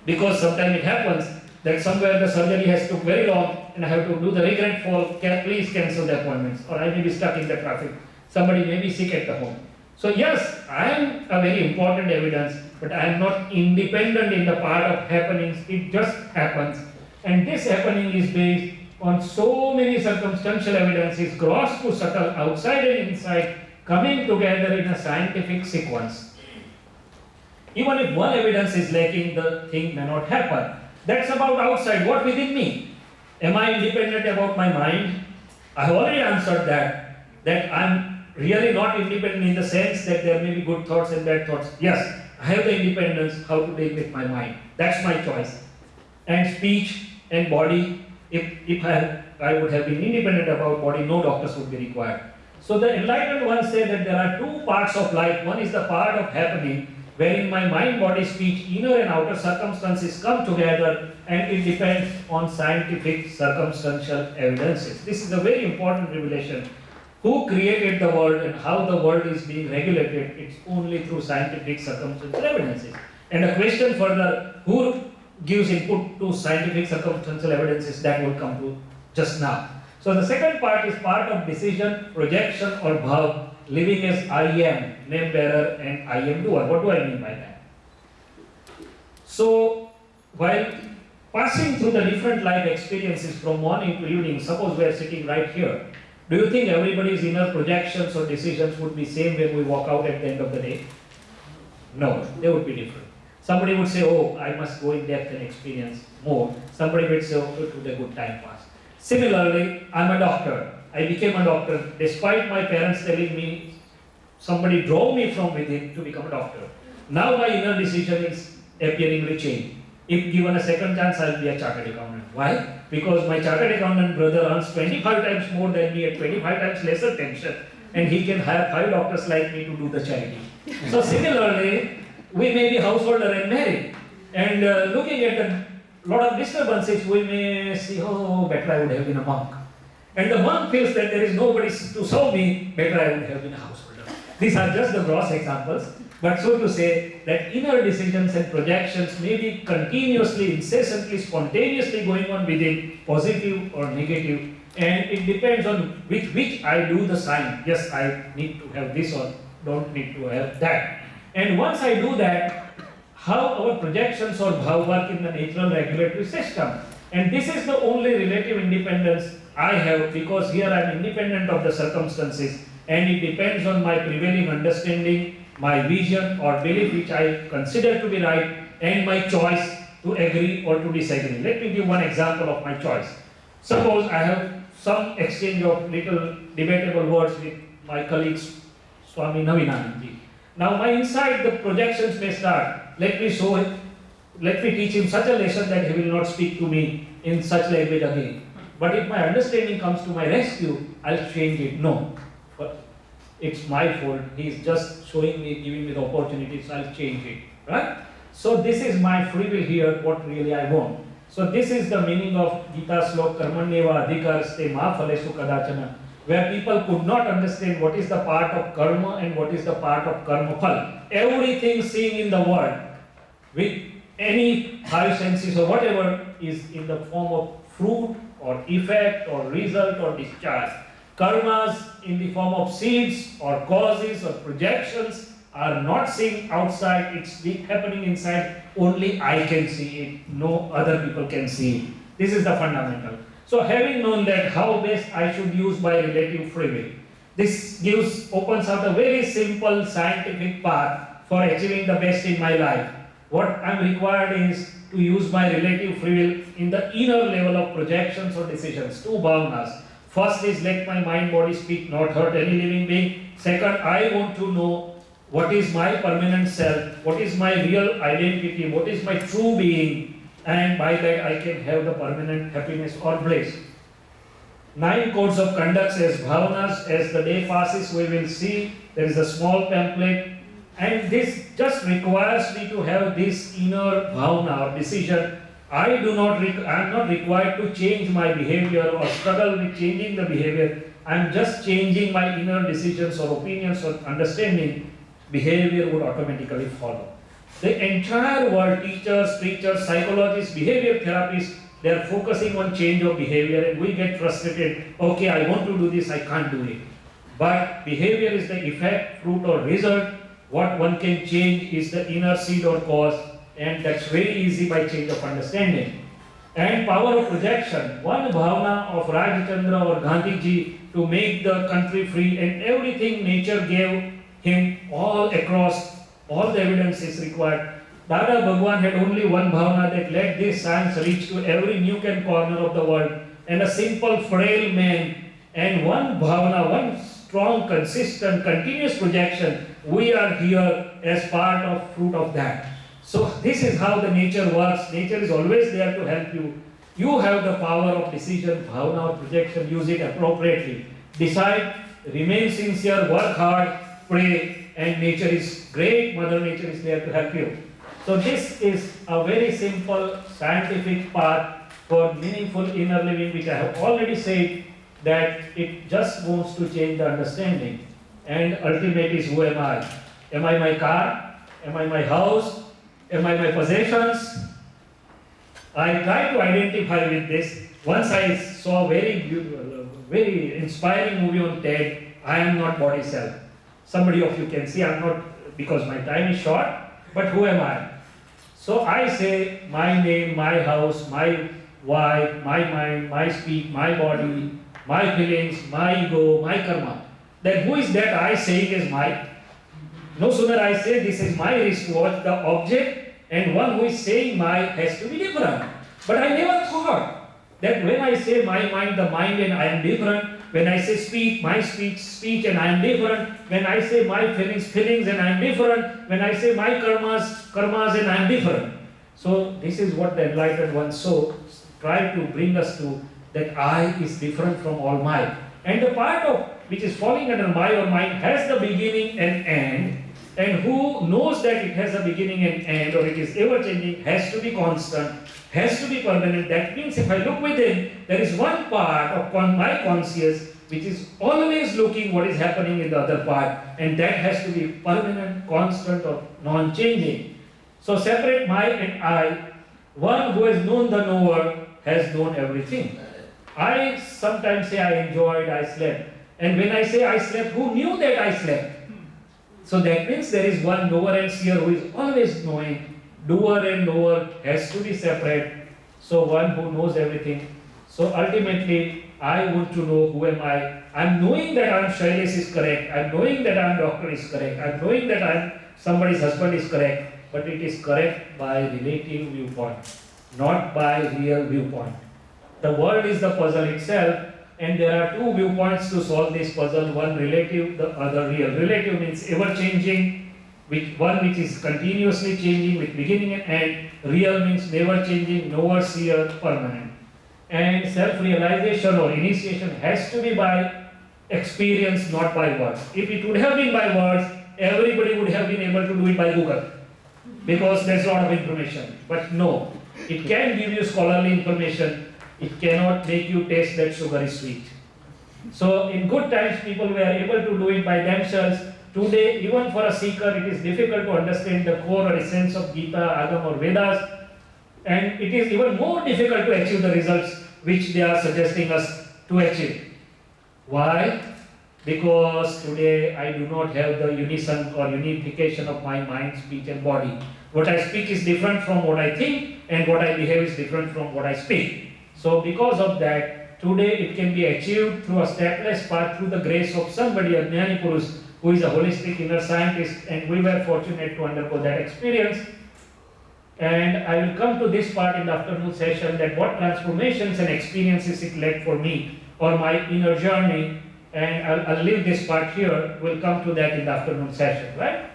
Because sometimes it happens that somewhere the surgery has took very long and I have to do the regretful, please cancel the appointments, or I may be stuck in the traffic. Somebody may be sick at the home. So yes, I am a very important evidence, but I am not independent in the part of happenings. It just happens. And this happening is based on so many circumstantial evidences, gross to subtle, outside and inside, coming together in a scientific sequence. Even if one evidence is lacking, the thing may not happen. That's about outside. What within me? Am I independent about my mind? I have already answered that I'm really not independent in the sense that there may be good thoughts and bad thoughts. Yes, I have the independence how to deal with my mind. That's my choice. And speech and body, if I would have been independent about body, no doctors would be required. So the enlightened ones say that there are two parts of life. One is the part of happening, wherein my mind, body, speech, inner and outer circumstances come together, and it depends on scientific circumstantial evidences. This is a very important revelation. Who created the world and how the world is being regulated? It's only through scientific circumstantial evidences. And the question further, who gives input to scientific circumstantial evidences, that will come to just now. So the second part is part of decision, projection or bhav, living as I am, name bearer and I am doer. What do I mean by that? So while passing through the different life experiences from morning to evening, suppose we are sitting right here, do you think everybody's inner projections or decisions would be same when we walk out at the end of the day? No, they would be different. Somebody would say, oh, I must go in depth and experience more. Somebody would say, oh, it was a good time pass. Similarly, I'm a doctor. I became a doctor despite my parents telling me, somebody drove me from within to become a doctor. Now my inner decision is appearingly changed. If given a second chance, I'll be a chartered accountant. Why? Because my chartered accountant brother earns 25 times more than me at 25 times lesser pension, and he can hire 5 doctors like me to do the charity. So similarly, we may be householder and married, and looking at a lot of disturbances, we may see, oh, better I would have been a monk. And the monk feels that there is nobody to serve me, better I would have been a householder. These are just the gross examples. But so to say that inner decisions and projections may be continuously, incessantly, spontaneously going on within, positive or negative, and it depends on which I do the sign. Yes, I need to have this or don't need to have that. And once I do that, how our projections or bhav work in the natural regulatory system. And this is the only relative independence I have, because here I am independent of the circumstances, and it depends on my prevailing understanding, my vision or belief which I consider to be right, and my choice to agree or to disagree. Let me give one example of my choice. Suppose I have some exchange of little debatable words with my colleagues, Swami Navinanandji. Now my inside the projections may start. Let me teach him such a lesson that he will not speak to me in such language again. But if my understanding comes to my rescue, I'll change it. No. It's my fault. He's just showing me, giving me the opportunity, so I'll change it. Right? So this is my free will here, what really I want. So this is the meaning of Gita slok karmanyeva adhikarste ma phalesu kadachana, where people could not understand what is the part of karma and what is the part of karma phal. Everything seen in the world, with any 5 senses or whatever, is in the form of fruit or effect or result or discharge. Karmas in the form of seeds or causes or projections are not seen outside, it's happening inside. Only I can see it, no other people can see it. This is the fundamental. So having known that, how best I should use my relative free will, this opens out a very simple scientific path for achieving the best in my life. What I'm required is to use my relative free will in the inner level of projections or decisions, 2 bhavnas. First is let my mind, body, speak not hurt any living being. Second, I want to know what is my permanent self, what is my real identity, what is my true being, and by that I can have the permanent happiness or bliss. 9 codes of conduct as bhavanas. As the day passes, we will see there is a small pamphlet, and this just requires me to have this inner bhavana or decision. I am not required to change my behavior or struggle with changing the behavior. I am just changing my inner decisions or opinions or understanding. Behavior would automatically follow. The entire world, teachers, preachers, psychologists, behavior therapists, they are focusing on change of behavior, and we get frustrated. Okay, I want to do this, I can't do it. But behavior is the effect, fruit or result. What one can change is the inner seed or cause, and that's very easy by change of understanding. And power of projection. One bhavana of Rajchandra or Gandhiji to make the country free, and everything nature gave him all across, all the evidence is required. Dada Bhagwan had only one bhavana, that let this science reach to every nook and corner of the world, and a simple frail man, and one bhavana, one strong, consistent, continuous projection. We are here as part of fruit of that. So this is how the nature works. Nature is always there to help you. You have the power of decision, bhavana or projection. Use it appropriately. Decide, remain sincere, work hard, pray, and nature is great. Mother Nature is there to help you. So this is a very simple scientific path for meaningful inner living, which I have already said that it just wants to change the understanding. And ultimate is, who am I? Am I my car? Am I my house? Am I my possessions? I try to identify with this. Once I saw a very beautiful, very inspiring movie on TED, I am not body self. Somebody of you can see I am not, because my time is short, but who am I? So I say my name, my house, my wife, my mind, my speech, my body, my feelings, my ego, my karma. Then who is that I saying is my? No sooner I say this is my wristwatch, the object, and one who is saying my has to be different. But I never thought that when I say my mind, the mind and I am different. When I say speech, my speech and I am different. When I say my feelings and I am different. When I say my karmas and I am different. So this is what the enlightened ones try to bring us to, that I is different from all my. And the part of which is falling under my or mine has the beginning and end. And who knows that it has a beginning and end, or it is ever changing, has to be constant, has to be permanent. That means if I look within, there is one part of my conscious which is always looking what is happening in the other part, and that has to be permanent, constant, or non-changing. So separate my and I. One who has known the knower has known everything. I sometimes say I enjoyed, I slept. And when I say I slept, who knew that I slept? So that means there is one knower and seer who is always knowing. Doer and knower has to be separate. So one who knows everything. So ultimately, I want to know who am I. I'm knowing that I'm Shailesh is correct. I'm knowing that I'm doctor is correct. I'm knowing that I'm somebody's husband is correct. But it is correct by relative viewpoint, not by real viewpoint. The world is the puzzle itself. And there are two viewpoints to solve this puzzle, one relative, the other real. Relative means ever changing, one which is continuously changing with beginning and end. Real means never changing, knower, seer, permanent. And self-realization or initiation has to be by experience, not by words. If it would have been by words, everybody would have been able to do it by Google, because there's a lot of information. But no, it can give you scholarly information. It cannot make you taste that sugar is sweet. So in good times, people were able to do it by themselves. Today, even for a seeker, it is difficult to understand the core or essence of Gita, Agam or Vedas. And it is even more difficult to achieve the results which they are suggesting us to achieve. Why? Because today I do not have the unison or unification of my mind, speech and body. What I speak is different from what I think, and what I behave is different from what I speak. So because of that, today it can be achieved through a stepless path, through the grace of somebody, a Jnani Purush, who is a holistic inner scientist, and we were fortunate to undergo that experience. And I will come to this part in the afternoon session, that what transformations and experiences it led for me, or my inner journey, and I'll leave this part here. We'll come to that in the afternoon session, right?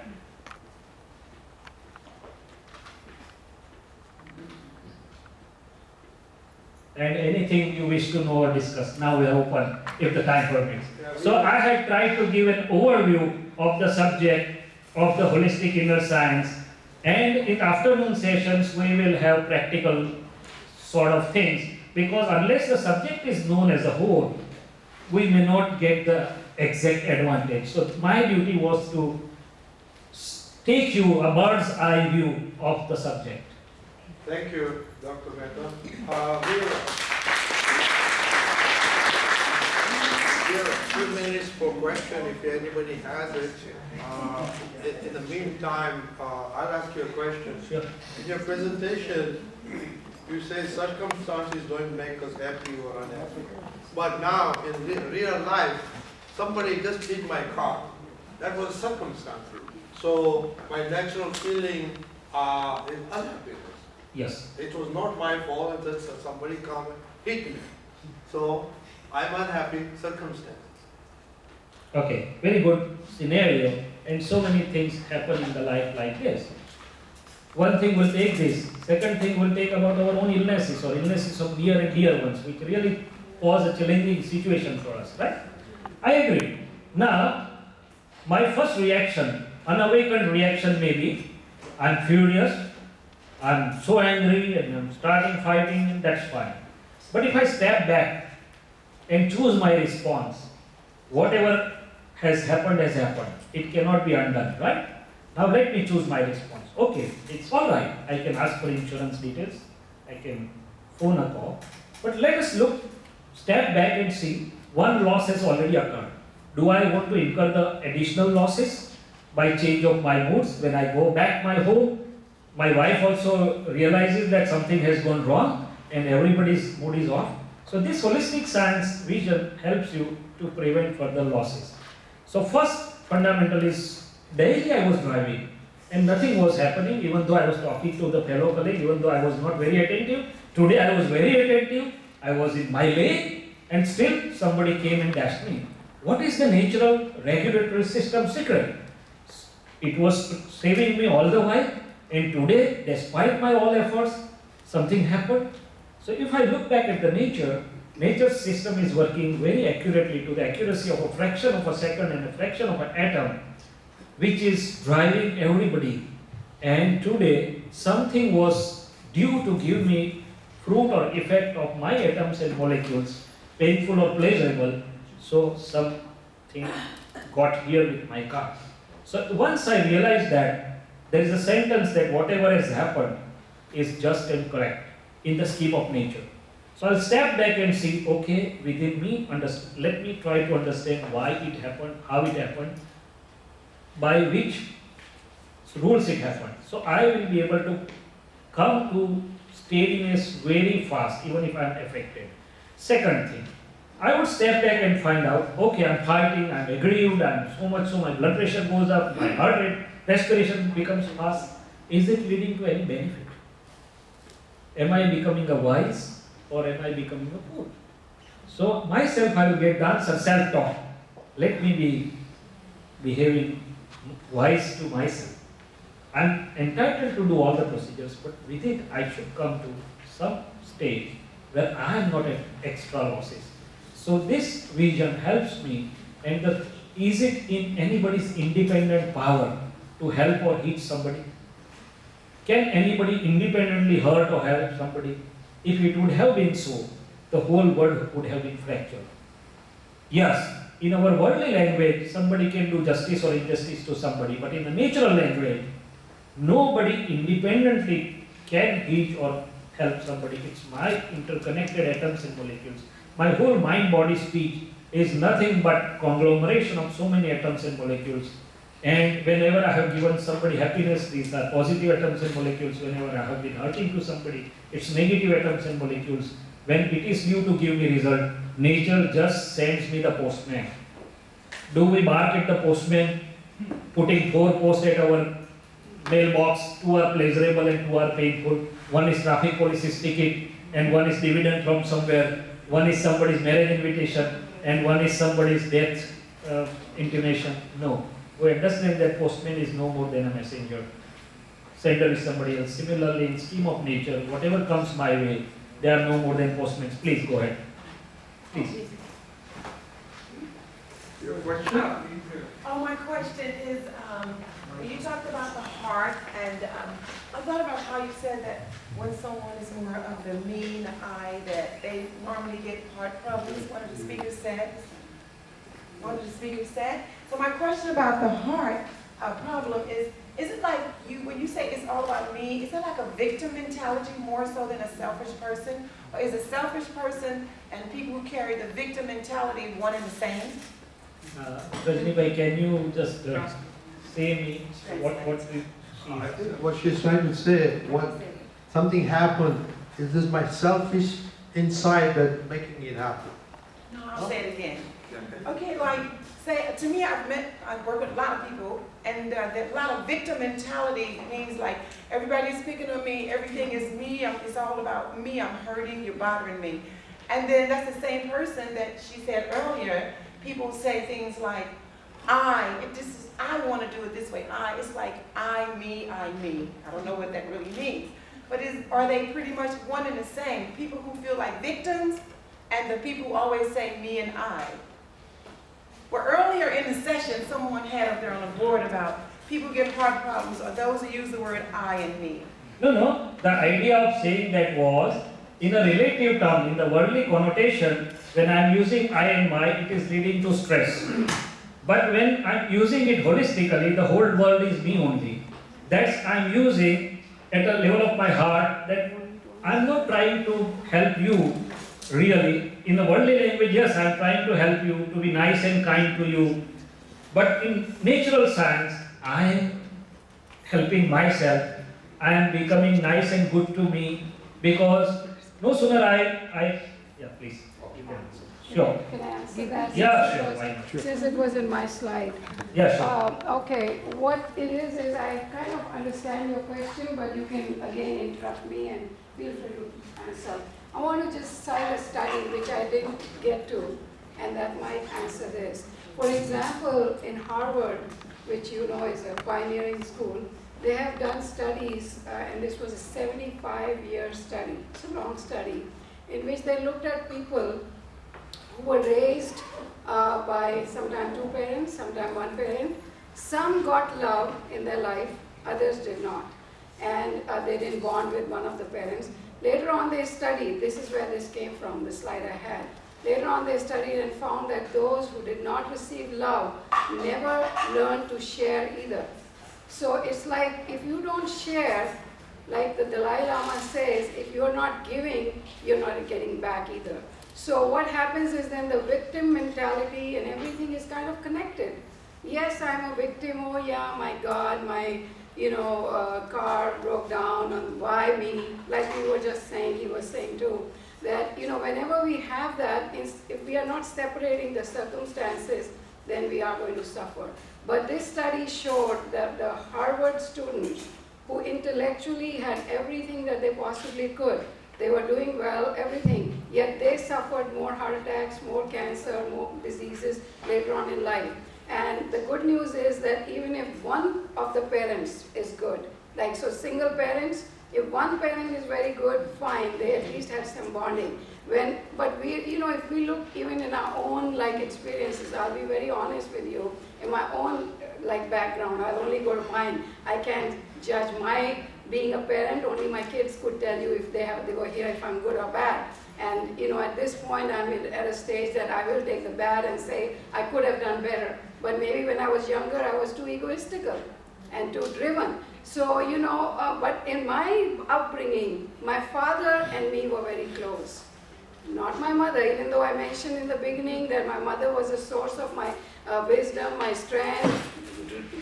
and anything you wish to know or discuss. Now we are open if the time permits. So I had tried to give an overview of the subject of the holistic inner science, and in afternoon sessions we will have practical sort of things, because unless the subject is known as a whole, we may not get the exact advantage. So my duty was to take you a bird's eye view of the subject. Thank you, Dr. Mehta. We have a few minutes for question if anybody has it. In the meantime, I'll ask you a question. Sure. In your presentation, you say circumstances don't make us happy or unhappy. But now, in real life, somebody just hit my car. That was circumstance. So my natural feeling is unhappiness. Yes. It was not my fault that somebody come and hit me. So I'm unhappy circumstances. Okay, very good scenario, and so many things happen in the life like this. One thing will take this, second thing will take about our own illnesses or illnesses of near and dear ones, which really pose a challenging situation for us, right? I agree. Now, my first reaction, unawakened reaction may be, I'm furious, I'm so angry and I'm starting fighting, and that's fine. But if I step back and choose my response, whatever has happened, it cannot be undone, right? Now let me choose my response. Okay, it's all right. I can ask for insurance details. I can phone a call. But let us step back and see, one loss has already occurred. Do I want to incur the additional losses by change of my moods? When I go back my home, my wife also realizes that something has gone wrong and everybody's mood is off. So this holistic science vision helps you to prevent further losses. So first fundamental is, daily I was driving and nothing was happening, even though I was talking to the fellow colleague, even though I was not very attentive. Today I was very attentive, I was in my lane, and still somebody came and dashed me. What is the natural regulatory system secret? It was saving me all the while, and today, despite my all efforts, something happened. So if I look back at the nature's system is working very accurately to the accuracy of a fraction of a second and a fraction of an atom, which is driving everybody. And today, something was due to give me fruit or effect of my atoms and molecules, painful or pleasurable. So something got here with my car. So once I realized that, there is a sentence that whatever has happened is just and correct in the scheme of nature. So I'll step back and see, okay, within me, let me try to understand why it happened, how it happened, by which rules it happened. So I will be able to come to steadiness very fast, even if I am affected. Second thing, I would step back and find out, okay, I'm fighting, I'm aggrieved, I'm so my blood pressure goes up, my heart rate, respiration becomes fast. Is it leading to any benefit? Am I becoming a wise or am I becoming a fool? So myself, I will get the answer, self-talk. Let me be behaving wise to myself. I'm entitled to do all the procedures, but with it I should come to some stage where I am not at extra losses. So this vision helps me, and is it in anybody's independent power to help or hit somebody? Can anybody independently hurt or help somebody? If it would have been so, the whole world would have been fractured. Yes, in our worldly language, somebody can do justice or injustice to somebody, but in the natural language, nobody independently can hit or help somebody. It's my interconnected atoms and molecules. My whole mind, body, speech is nothing but conglomeration of so many atoms and molecules. And whenever I have given somebody happiness, these are positive atoms and molecules. Whenever I have been hurting to somebody, it's negative atoms and molecules. When it is due to give me result, nature just sends me the postman. Do we bark at the postman, putting 4 posts at our mailbox? 2 are pleasurable and 2 are painful. One is traffic police's ticket and one is dividend from somewhere. One is somebody's marriage invitation and one is somebody's death intimation. No. We understand that postman is no more than a messenger. Sender is somebody else. Similarly, in scheme of nature, whatever comes my way, They are no more than postmates. Please go ahead. Please. Your question? Oh, my question is, you talked about the heart, and I thought about how you said that when someone is more of the me, the I, that they normally get heart problems. One of the speakers said. So my question about the heart problem is it like when you say it's all about me, is that like a victim mentality more so than a selfish person? Or is a selfish person and people who carry the victim mentality one and the same? Rajni bhai, can you just say me what I think what she's trying to say, what something happened, is this my selfish inside that making it happen? No, I'll say it again. Okay, like, say, to me, I've worked with a lot of people, and that a lot of victim mentality means like, everybody's picking on me, everything is me, it's all about me, I'm hurting, you're bothering me. And then that's the same person that she said earlier, people say things like, I want to do it this way. It's like I, me. I don't know what that really means. But are they pretty much one and the same? People who feel like victims and the people who always say me and I. Well, earlier in the session, someone had up there on the board about people who get heart problems or those who use the word I and me. No. The idea of saying that was in a relative term, in the worldly connotation, when I am using I and my, it is leading to stress. But when I am using it holistically, the whole world is me only. That's I am using at the level of my heart, that I am not trying to help you really. In the worldly language, yes, I am trying to help you, to be nice and kind to you. But in natural science, I am helping myself. I am becoming nice and good to me, because no sooner yeah, please. You can answer. Sure. Can I answer that? Yeah, sure. Why not? Since it was in my slide. Yeah, sure. Okay, what it is I kind of understand your question, but you can again interrupt me and feel free to answer. I want to just cite a study which I didn't get to, and that might answer this. For example, in Harvard, which you know is a pioneering school, they have done studies, and this was a 75-year study, it's a long study, in which they looked at people who were raised by sometimes two parents, sometimes one parent. Some got love in their life, others did not. And they didn't bond with one of the parents. Later on they studied, this is where this came from, the slide I had. Later on they studied and found that those who did not receive love never learned to share either. So it's like if you don't share, like the Dalai Lama says, if you're not giving, you're not getting back either. So what happens is then the victim mentality and everything is kind of connected. Yes, I'm a victim, oh yeah, my God, my car broke down, and why me? Like we were just saying, he was saying too, that whenever we have that, if we are not separating the circumstances, then we are going to suffer. But this study showed that the Harvard students who intellectually had everything that they possibly could, they were doing well, everything, yet they suffered more heart attacks, more cancer, more diseases later on in life. And the good news is that even if one of the parents is good, like so single parents, if one parent is very good, fine, they at least have some bonding. But we, if we look even in our own experiences, I'll be very honest with you, in my own background, I'll only go to mine. I can't judge my being a parent, only my kids could tell you if they were here, if I'm good or bad. And at this point I'm at a stage that I will take the bad and say, I could have done better. But maybe when I was younger, I was too egoistical and too driven. So, but in my upbringing, my father and me were very close. Not my mother, even though I mentioned in the beginning that my mother was a source of my wisdom, my strength,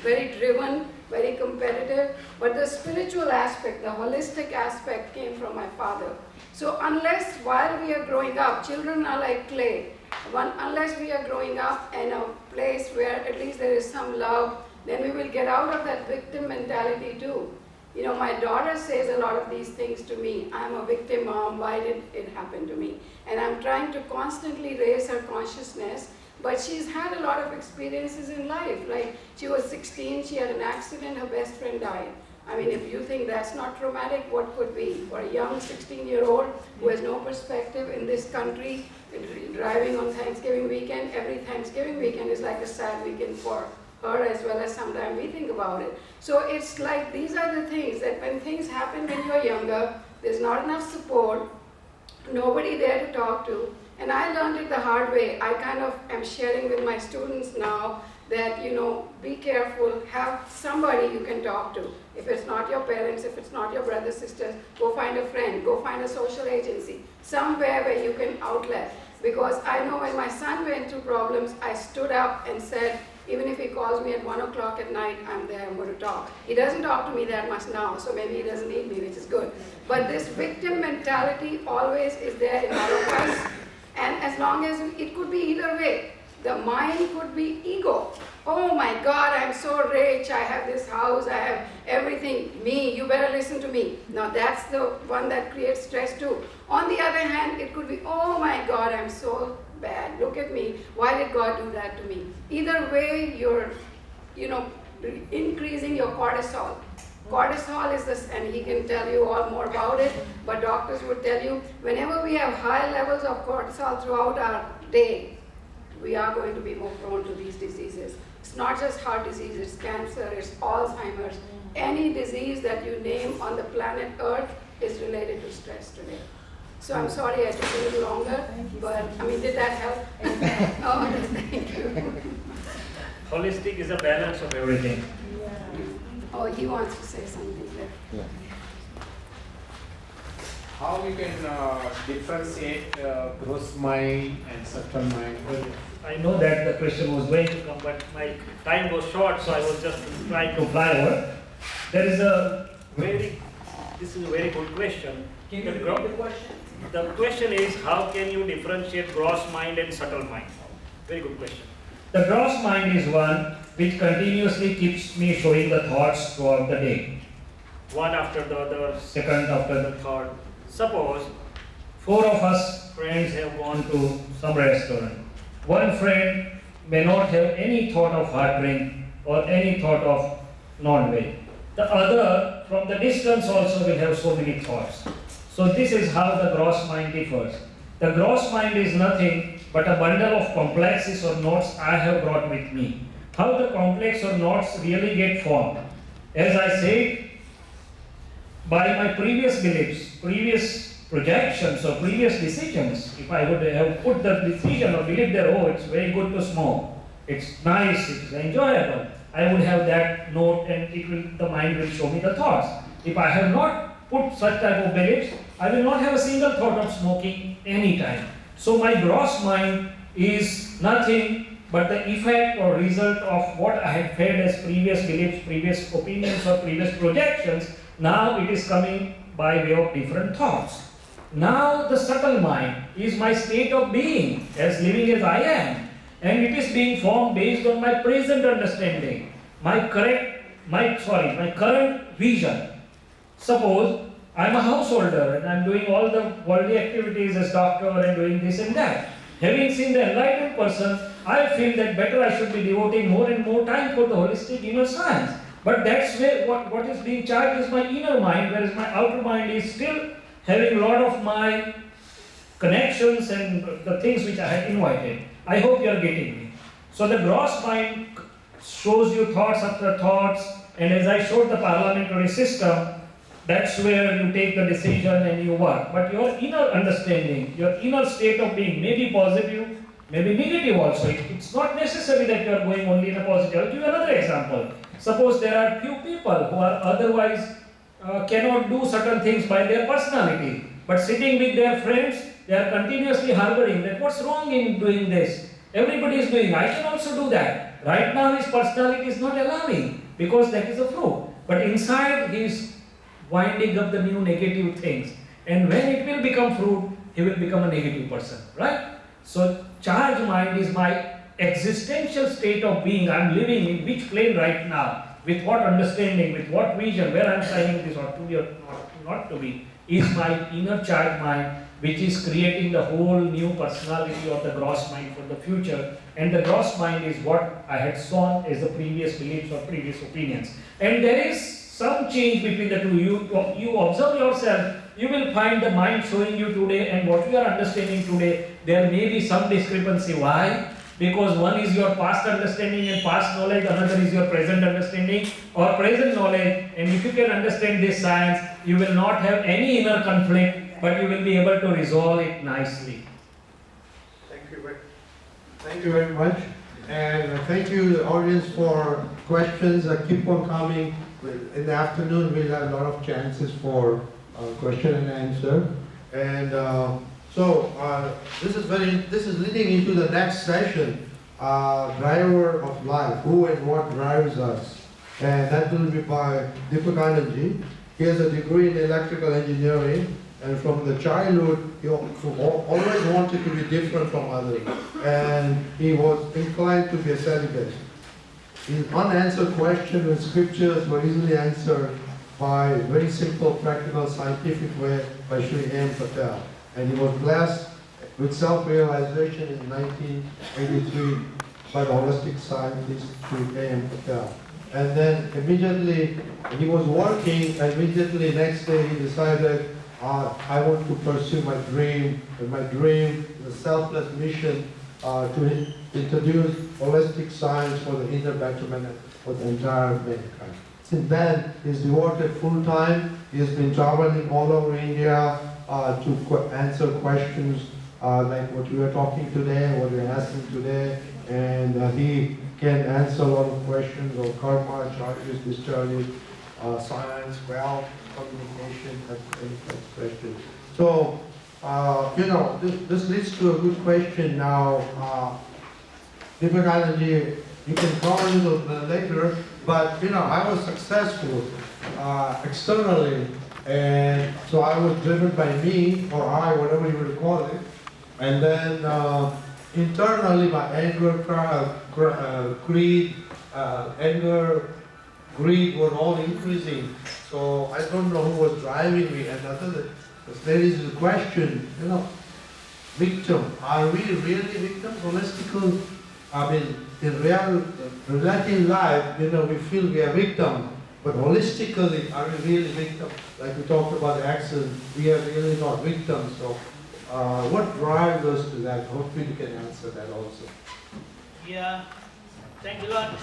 very driven, very competitive. But the spiritual aspect, the holistic aspect came from my father. So unless while we are growing up, children are like clay. Unless we are growing up in a place where at least there is some love, then we will get out of that victim mentality too. My daughter says a lot of these things to me. I'm a victim, Mom, why did it happen to me? And I'm trying to constantly raise her consciousness, but she's had a lot of experiences in life. Like she was 16, she had an accident, her best friend died. I mean, if you think that's not traumatic, what could be? For a young 16-year-old who has no perspective in this country, driving on Thanksgiving weekend, every Thanksgiving weekend is like a sad weekend for her as well as sometimes we think about it. So it's like these are the things that when things happen when you're younger, there's not enough support, nobody there to talk to. And I learned it the hard way. I kind of am sharing with my students now that, you know, be careful, have somebody you can talk to. If it's not your parents, if it's not your brothers, sisters, go find a friend, go find a social agency, somewhere where you can outlet. Because I know when my son went through problems, I stood up and said, even if he calls me at 1 o'clock at night, I'm there, I'm going to talk. He doesn't talk to me that much now, so maybe he doesn't need me, which is good. But this victim mentality always is there in all of us. And as long as it could be either way. The mind could be ego. Oh my God, I'm so rich, I have this house, I have everything. Me, you better listen to me. Now that's the one that creates stress too. On the other hand, it could be, oh my God, I'm so bad, look at me, why did God do that to me? Either way, you're, you know, increasing your cortisol. Cortisol is this, and he can tell you all more about it, but doctors would tell you, whenever we have high levels of cortisol throughout our day, we are going to be more prone to these diseases. It's not just heart disease, it's cancer, it's Alzheimer's. Any disease that you name on the planet Earth is related to stress today. So I'm sorry I took a little longer, but I mean, did that help? Oh, thank you. Holistic is a balance of everything. Oh, he wants to say something there. Yeah. How we can differentiate gross mind and subtle mind? I know that the question was going to come, but my time was short, so I was just trying to fly over. This is a very good question. Can you repeat the question? The question is, how can you differentiate gross mind and subtle mind? Very good question. The gross mind is one which continuously keeps me showing the thoughts throughout the day. One after the other, second after the third. Suppose 4 of us friends have gone to some restaurant. One friend may not have any thought of hard drink or any thought of non-veg. The other, from the distance also, will have so many thoughts. So this is how the gross mind differs. The gross mind is nothing but a bundle of complexes or knots I have brought with me. How the complex or knots really get formed? As I said, by my previous beliefs, previous projections or previous decisions, if I would have put the decision or belief there, oh, it's very good to smoke, it's nice, it's enjoyable, I would have that note and the mind will show me the thoughts. If I have not put such type of beliefs, I will not have a single thought of smoking anytime. So my gross mind is nothing but the effect or result of what I had fed as previous beliefs, previous opinions or previous projections. Now it is coming by way of different thoughts. Now the subtle mind is my state of being, as living as I am, and it is being formed based on my present understanding, my current vision. Suppose I am a householder and I am doing all the worldly activities as doctor and doing this and that. Having seen the enlightened person, I feel that better I should be devoting more and more time for the holistic inner science. But that's where what is being charged is my inner mind, whereas my outer mind is still having a lot of my connections and the things which I had invited. I hope you are getting me. So the gross mind shows you thoughts after thoughts, and as I showed the parliamentary system, that's where you take the decision and you work. But your inner understanding, your inner state of being may be positive, may be negative also. It's not necessary that you are going only in a positive. I'll give you another example. Suppose there are few people who are otherwise cannot do certain things by their personality, but sitting with their friends, they are continuously harboring that what's wrong in doing this? Everybody is doing, I can also do that. Right now his personality is not allowing because that is a fruit. But inside he is winding up the new negative things. And when it will become fruit, he will become a negative person, right? So charged mind is my existential state of being. I am living in which plane right now, with what understanding, with what vision, where I am signing this ought to be or not to be, is my inner charged mind, which is creating the whole new personality of the gross mind for the future. And the gross mind is what I had shown as the previous beliefs or previous opinions. And there is some change between the two. You observe yourself, you will find the mind showing you today and what you are understanding today, there may be some discrepancy. Why? Because one is your past understanding and past knowledge, another is your present understanding or present knowledge. And if you can understand this science, you will not have any inner conflict, but you will be able to resolve it nicely. Thank you very much. And thank you, the audience, for questions that keep on coming. In the afternoon, we'll have a lot of chances for question and answer. And this is leading into the next session, driver of life, who and what drives us. And that will be by Deepak. He has a degree in electrical engineering, and from the childhood, he always wanted to be different from others. And he was inclined to be a celibate. His unanswered questions and scriptures were easily answered by a very simple, practical, scientific way by Sri M. Patel. And he was blessed with self-realization in 1983 by the holistic scientist Sri M. Patel. And then immediately he was working, and immediately next day he decided, I want to pursue my dream. And my dream is a selfless mission to introduce holistic science for the inner betterment of the entire mankind. Since then, he's devoted full time. He has been traveling all over India to answer questions like what we are talking today, what we are asking today, and he can answer a lot of questions on karma, charges, discharges, science, wealth, communication, any kind of question. So, this leads to a good question now. Deepak, you can comment a little bit later, but I was successful externally, and so I was driven by me, or I, whatever you would call it, and then internally my anger, greed, greed were all increasing. So I don't know who was driving me, and there is the question, victim. Are we really victims? Holistically, I mean, in relative life, we feel we are victims, but holistically, are we really victims? Like we talked about the accident, we are really not victims. So, what drives us to that? Hopefully, you can answer that also. Yeah, thank you a lot.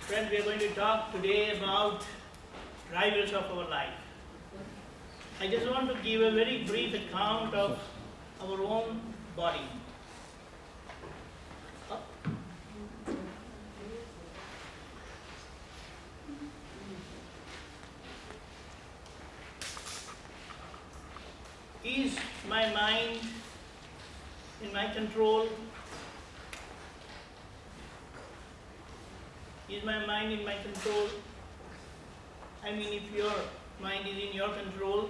Friends, we are going to talk today about drivers of our life. I just want to give a very brief account of our own body. Is my mind in my control? Is my mind in my control? I mean, if your mind is in your control,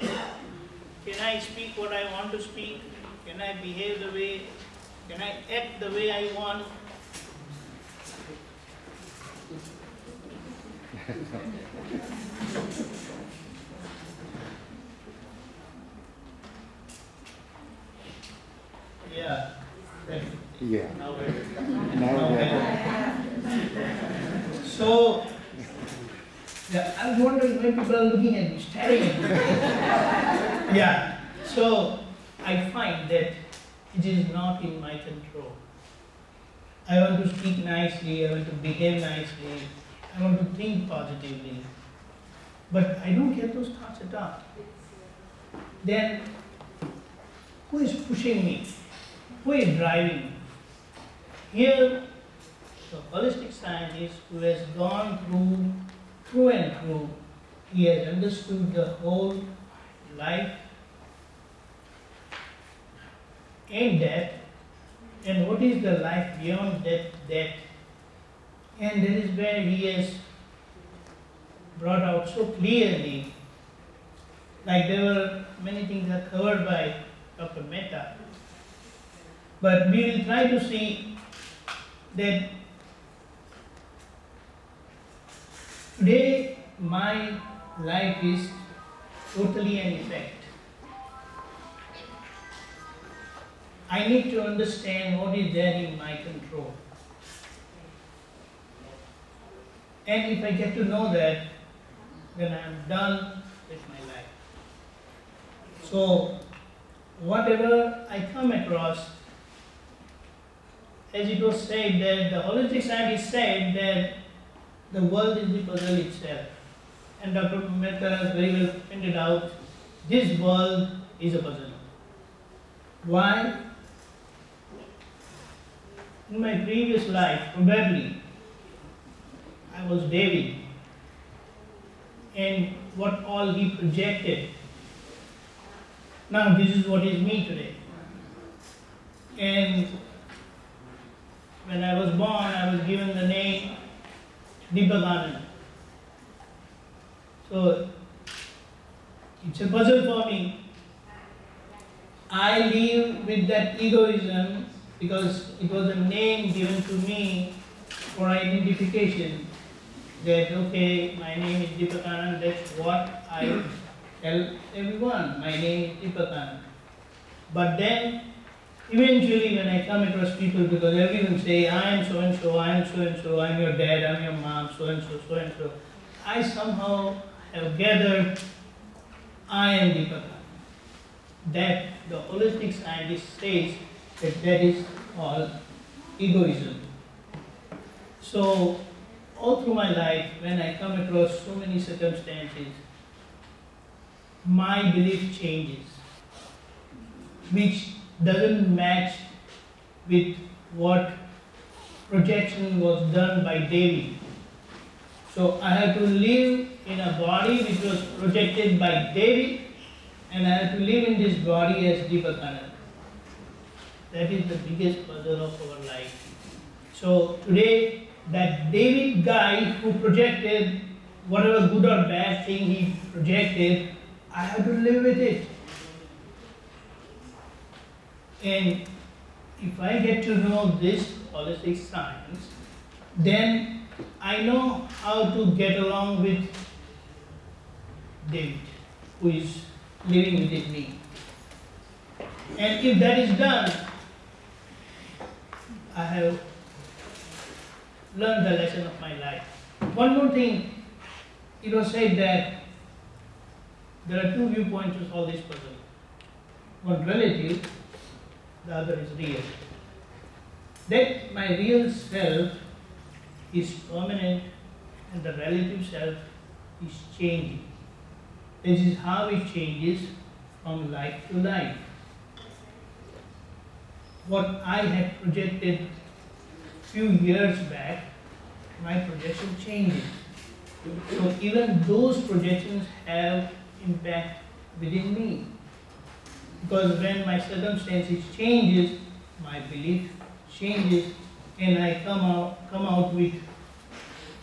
can I speak what I want to speak? Can I behave the way, can I act the way I want? Yeah. Yeah. Now we're Now So, yeah, I was wondering when people are looking at me, staring at me. Yeah, so I find that it is not in my control. I want to speak nicely, I want to behave nicely, I want to think positively, but I don't get those thoughts at all. Then, who is pushing me? Who is driving me? Here, the holistic scientist who has gone through and through, he has understood the whole life and death, and what is the life beyond death. And that is where he has brought out so clearly, like there were many things that are covered by Dr. Mehta. But we will try to see that today my life is totally an effect. I need to understand what is there in my control. And if I get to know that, then I'm done with my life. So, whatever I come across, as it was said that the holistic scientist said that the world is the puzzle itself. And Dr. Mehta has very well pointed out, this world is a puzzle. Why? In my previous life, probably, I was David. And what all he projected. Now this is what is me today. And when I was born, I was given the name Deepakanand. So it's a puzzle for me. I live with that egoism because it was a name given to me for identification. That okay, my name is Deepakanand, that's what I tell everyone, my name is Deepakanand. But then eventually when I come across people, because everyone say, I am so and so, I am so and so, I am your dad, I am your mom, so and so, so and so. I somehow have gathered, I am Deepakanand. That the holistic scientist says that is all egoism. So all through my life, when I come across so many circumstances, my belief changes, which doesn't match with what projection was done by David. So I have to live in a body which was projected by David, and I have to live in this body as Deepakanand. That is the biggest puzzle of our life. So today, that David guy who projected whatever good or bad thing he projected, I have to live with it. And if I get to know this holistic science, then I know how to get along with David, who is living within me. And if that is done, I have learned the lesson of my life. One more thing, it was said that there are two viewpoints to solve this puzzle. One relative, the other is real. That my real self is permanent and the relative self is changing. This is how it changes from life to life. What I had projected few years back, my projection changes. So even those projections have impact within me. Because when my circumstances changes, my belief changes, and I come out with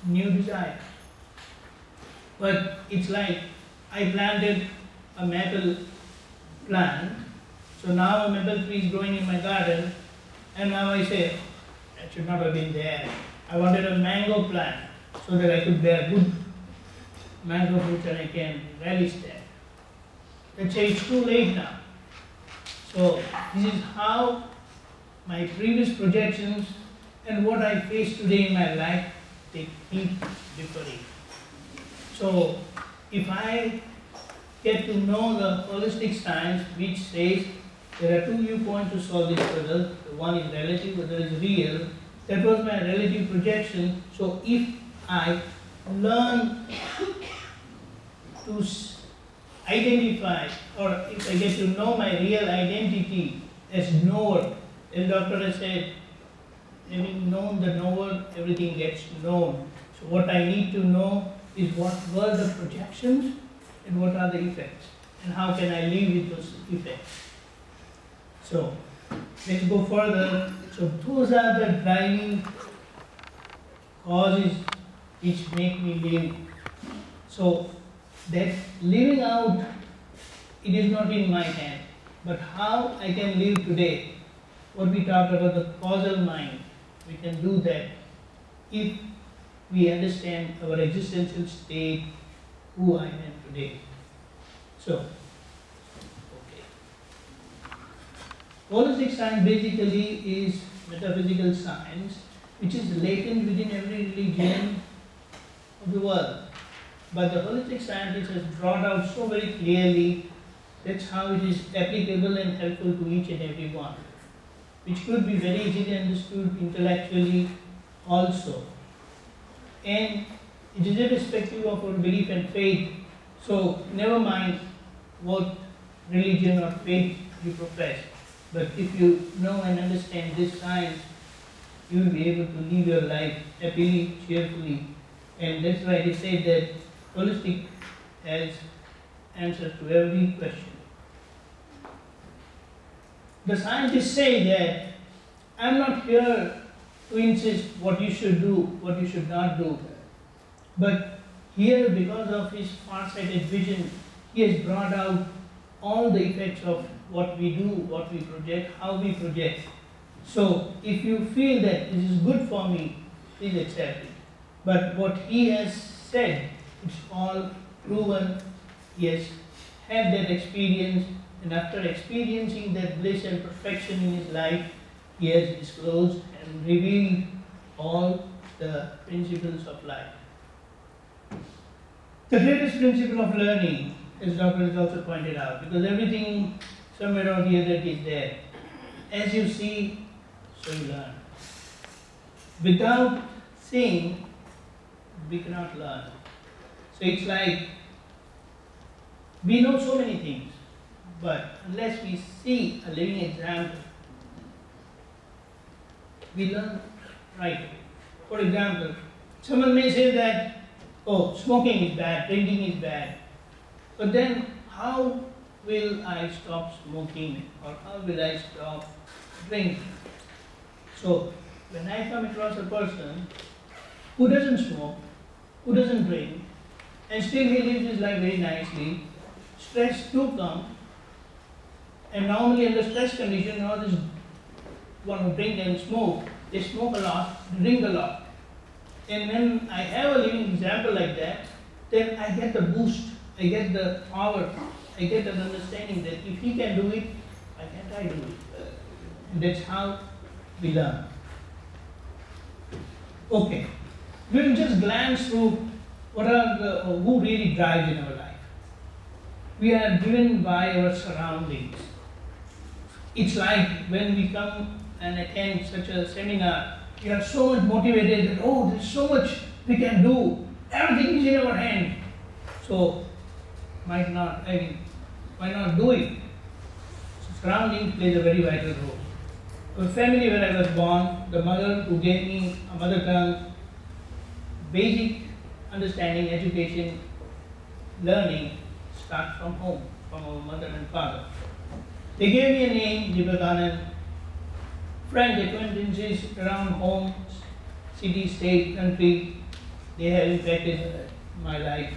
new desire. But it's like I planted a maple plant, so now a maple tree is growing in my garden, and now I say, that should not have been there. I wanted a mango plant so that I could bear good mango fruits and I can relish that. Let's say it's too late now. So this is how my previous projections and what I face today in my life, they keep differing. So if I get to know the holistic science which says there are two viewpoints to solve this puzzle, one is relative, the other is real, that was my relative projection. So if I learn to identify, or if I get to know my real identity as knower, as Doctor has said, having known the knower, everything gets known. So what I need to know is what were the projections and what are the effects, and how can I live with those effects. So let's go further. So those are the driving causes which make me live. So that living out, it is not in my hand, but how I can live today. What we talked about, the causal mind, we can do that if we understand our existential state, who I am today. So, okay. Holistic science basically is metaphysical science, which is latent within every religion of the world. But the holistic scientist has brought out so very clearly that's how it is applicable and helpful to each and every one, which could be very easily understood intellectually also. And it is irrespective of our belief and faith, so never mind what religion or faith you profess. But if you know and understand this science, you will be able to live your life happily, cheerfully. And that's why they say that holistic has answers to every question. The scientists say that I'm not here to insist what you should do, what you should not do. But here, because of his far-sighted vision, he has brought out all the effects of what we do, what we project, how we project. So if you feel that this is good for me, please accept it. But what he has said, it's all proven. He has had that experience, and after experiencing that bliss and perfection in his life, he has disclosed and revealed all the principles of life. The greatest principle of learning, as Dr. has also pointed out, because everything somewhere or the other is there. As you see, so you learn. Without seeing, we cannot learn. So it's like we know so many things, but unless we see a living example, we learn right away. For example, someone may say that, oh, smoking is bad, drinking is bad, but then how will I stop smoking or how will I stop drinking? So when I come across a person who doesn't smoke, who doesn't drink, and still he lives his life very nicely, stress do come, and normally under stress condition, all this one who drink and smoke, they smoke a lot, drink a lot. And when I have a living example like that, then I get the boost, I get the power, I get an understanding that if he can do it, why can't I do it? And that's how we learn. Okay, we will just glance through what are the, who really drives in our life. We are driven by our surroundings. It's like when we come and attend such a seminar, we are so much motivated that, oh, there's so much we can do, everything is in our hand. So, why not do it? So surroundings plays a very vital role. The family where I was born, the mother who gave me a mother tongue, basic understanding, education, learning starts from home, from our mother and father. They gave me a name, Vivekanand. Friends, acquaintances around home, city, state, country, they have impacted my life.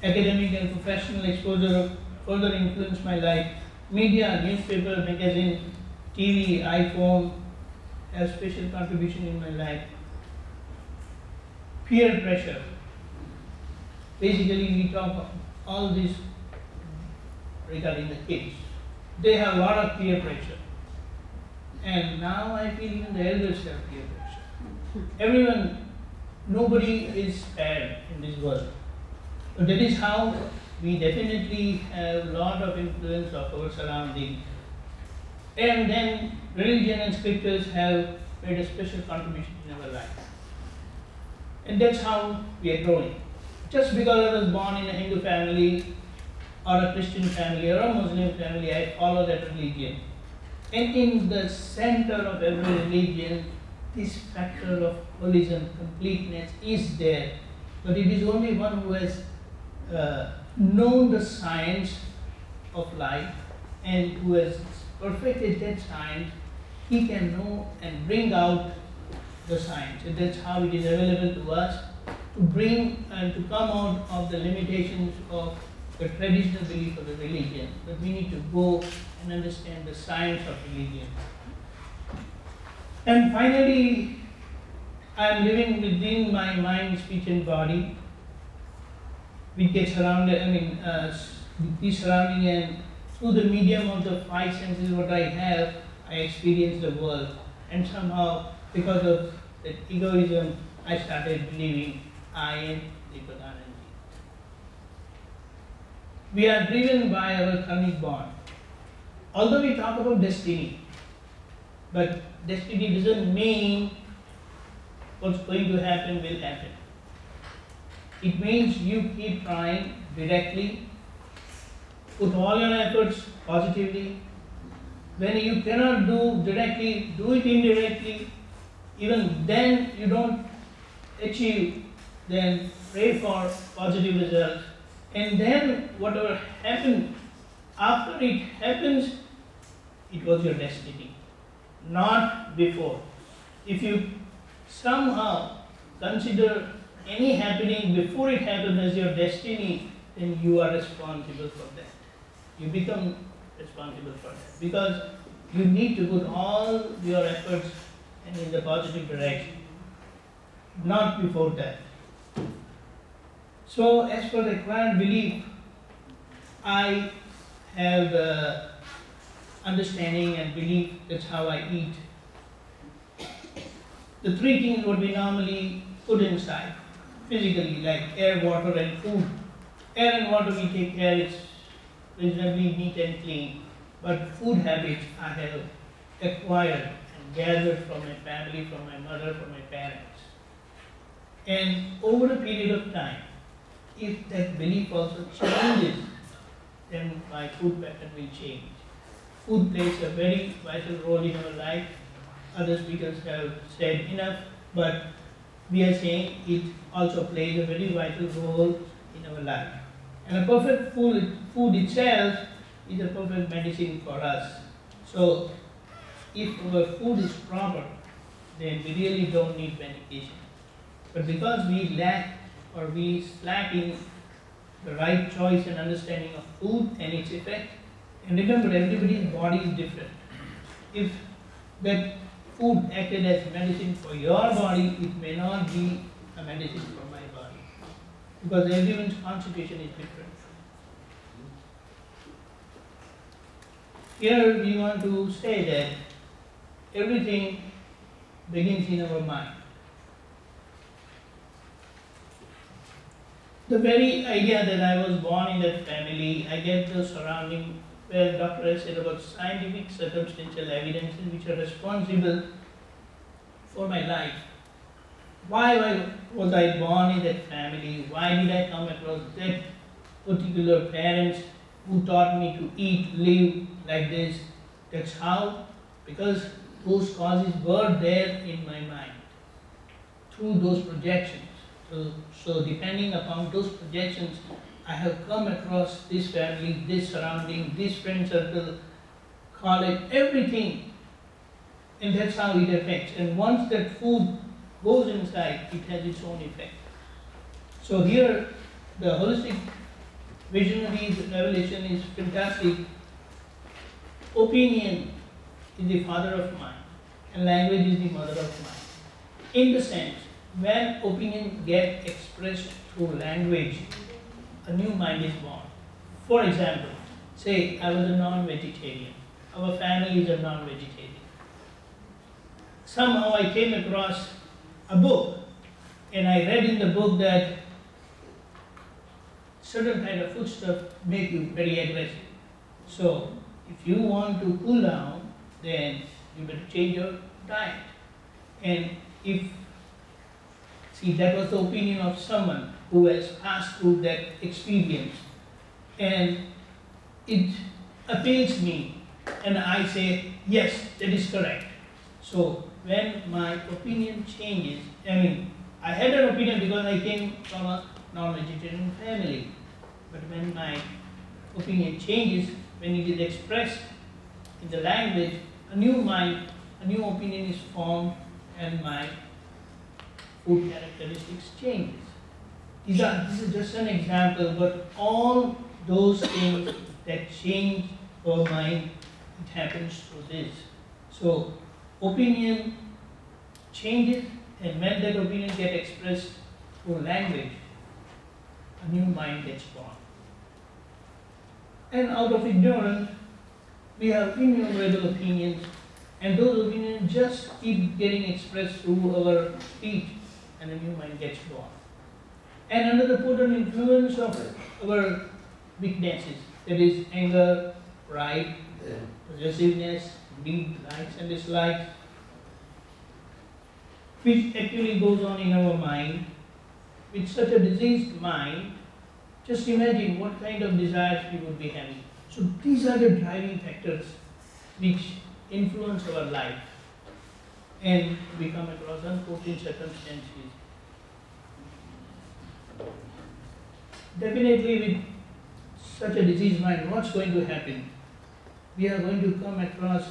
Academic and professional exposure further influenced my life. Media, newspaper, magazine, TV, iPhone have special contribution in my life. Peer pressure. Basically, we talk all this regarding the kids. They have a lot of peer pressure. And now I feel even the elders have peer pressure. Everyone, nobody is spared in this world. So that is how we definitely have a lot of influence of our surroundings. And then religion and scriptures have made a special contribution in our life. And that's how we are growing. Just because I was born in a Hindu family or a Christian family or a Muslim family, I follow that religion. And in the center of every religion, this factor of holism, completeness is there. But it is only one who has known the science of life and who has perfected that science, he can know and bring out the science. And that's how it is available to us to bring and to come out of the limitations of the traditional belief of the religion. But we need to go and understand the science of religion. And finally, I am living within my mind, speech and body, which gets surrounded, the surrounding, and through the medium of the five senses what I have, I experienced the world, and somehow, because of that egoism, I started believing I am the Pradhananji. We are driven by our karmic bond. Although we talk about destiny, but destiny doesn't mean what's going to happen will happen. It means you keep trying directly, put all your efforts positively. When you cannot do directly, do it indirectly. Even then you don't achieve, then pray for positive results. And then whatever happens, after it happens, it was your destiny, not before. If you somehow consider any happening before it happens as your destiny, then you are responsible for that. You become responsible for that because you need to put all your efforts and in the positive direction, not before that. So, as for the acquired belief, I have understanding and belief. That's how I eat. The three things what we normally put inside physically, like air, water, and food. Air and water we take care, it's reasonably neat and clean. But food habits I have acquired and gathered from my family, from my mother, from my parents. And over a period of time, if that belief also changes, then my food pattern will change. Food plays a very vital role in our life. Other speakers have said enough, but we are saying it also plays a very vital role in our life. And a perfect food itself is a perfect medicine for us. So, if our food is proper, then we really don't need medication. But because we lack or we slack in the right choice and understanding of food and its effect, and remember, everybody's body is different. If that food acted as medicine for your body, it may not be a medicine for my body. Because everyone's constitution is different. Here we want to say that everything begins in our mind. The very idea that I was born in that family, I get the surrounding where Dr. has said about scientific circumstantial evidences which are responsible for my life. Why was I born in that family? Why did I come across that particular parents who taught me to eat, live like this? That's how, because those causes were there in my mind through those projections. So depending upon those projections, I have come across this family, this surrounding, this friend circle, college, everything. And that's how it affects. And once that food goes inside, it has its own effect. So here, the holistic visionary's revelation is fantastic. Opinion is the father of mind, and language is the mother of mind. In the sense, when opinion gets expressed through language, a new mind is born. For example, say I was a non-vegetarian. Our family is a non-vegetarian. Somehow I came across a book, and I read in the book that certain kind of foodstuff make you very aggressive. So, if you want to cool down, then you better change your diet. And that was the opinion of someone who has passed through that experience. And it appeals me, and I say, yes, that is correct. So, when my opinion changes, I had an opinion because I came from a non-vegetarian family. But when my opinion changes, when it is expressed in the language, a new mind, a new opinion is formed, and my food characteristics changes. This is just an example, but all those things that change our mind, it happens through this. So, opinion changes, and when that opinion gets expressed through language, a new mind gets born. And out of ignorance, we have innumerable opinions And those opinions just keep getting expressed through our speech, and a new mind gets born. And under the potent influence of our weaknesses, that is anger, pride, possessiveness, greed, likes and dislikes, which actually goes on in our mind. With such a diseased mind, just imagine what kind of desires we would be having. So these are the driving factors which influence our life, and we come across unforeseen circumstances. Definitely with such a diseased mind, what's going to happen? We are going to come across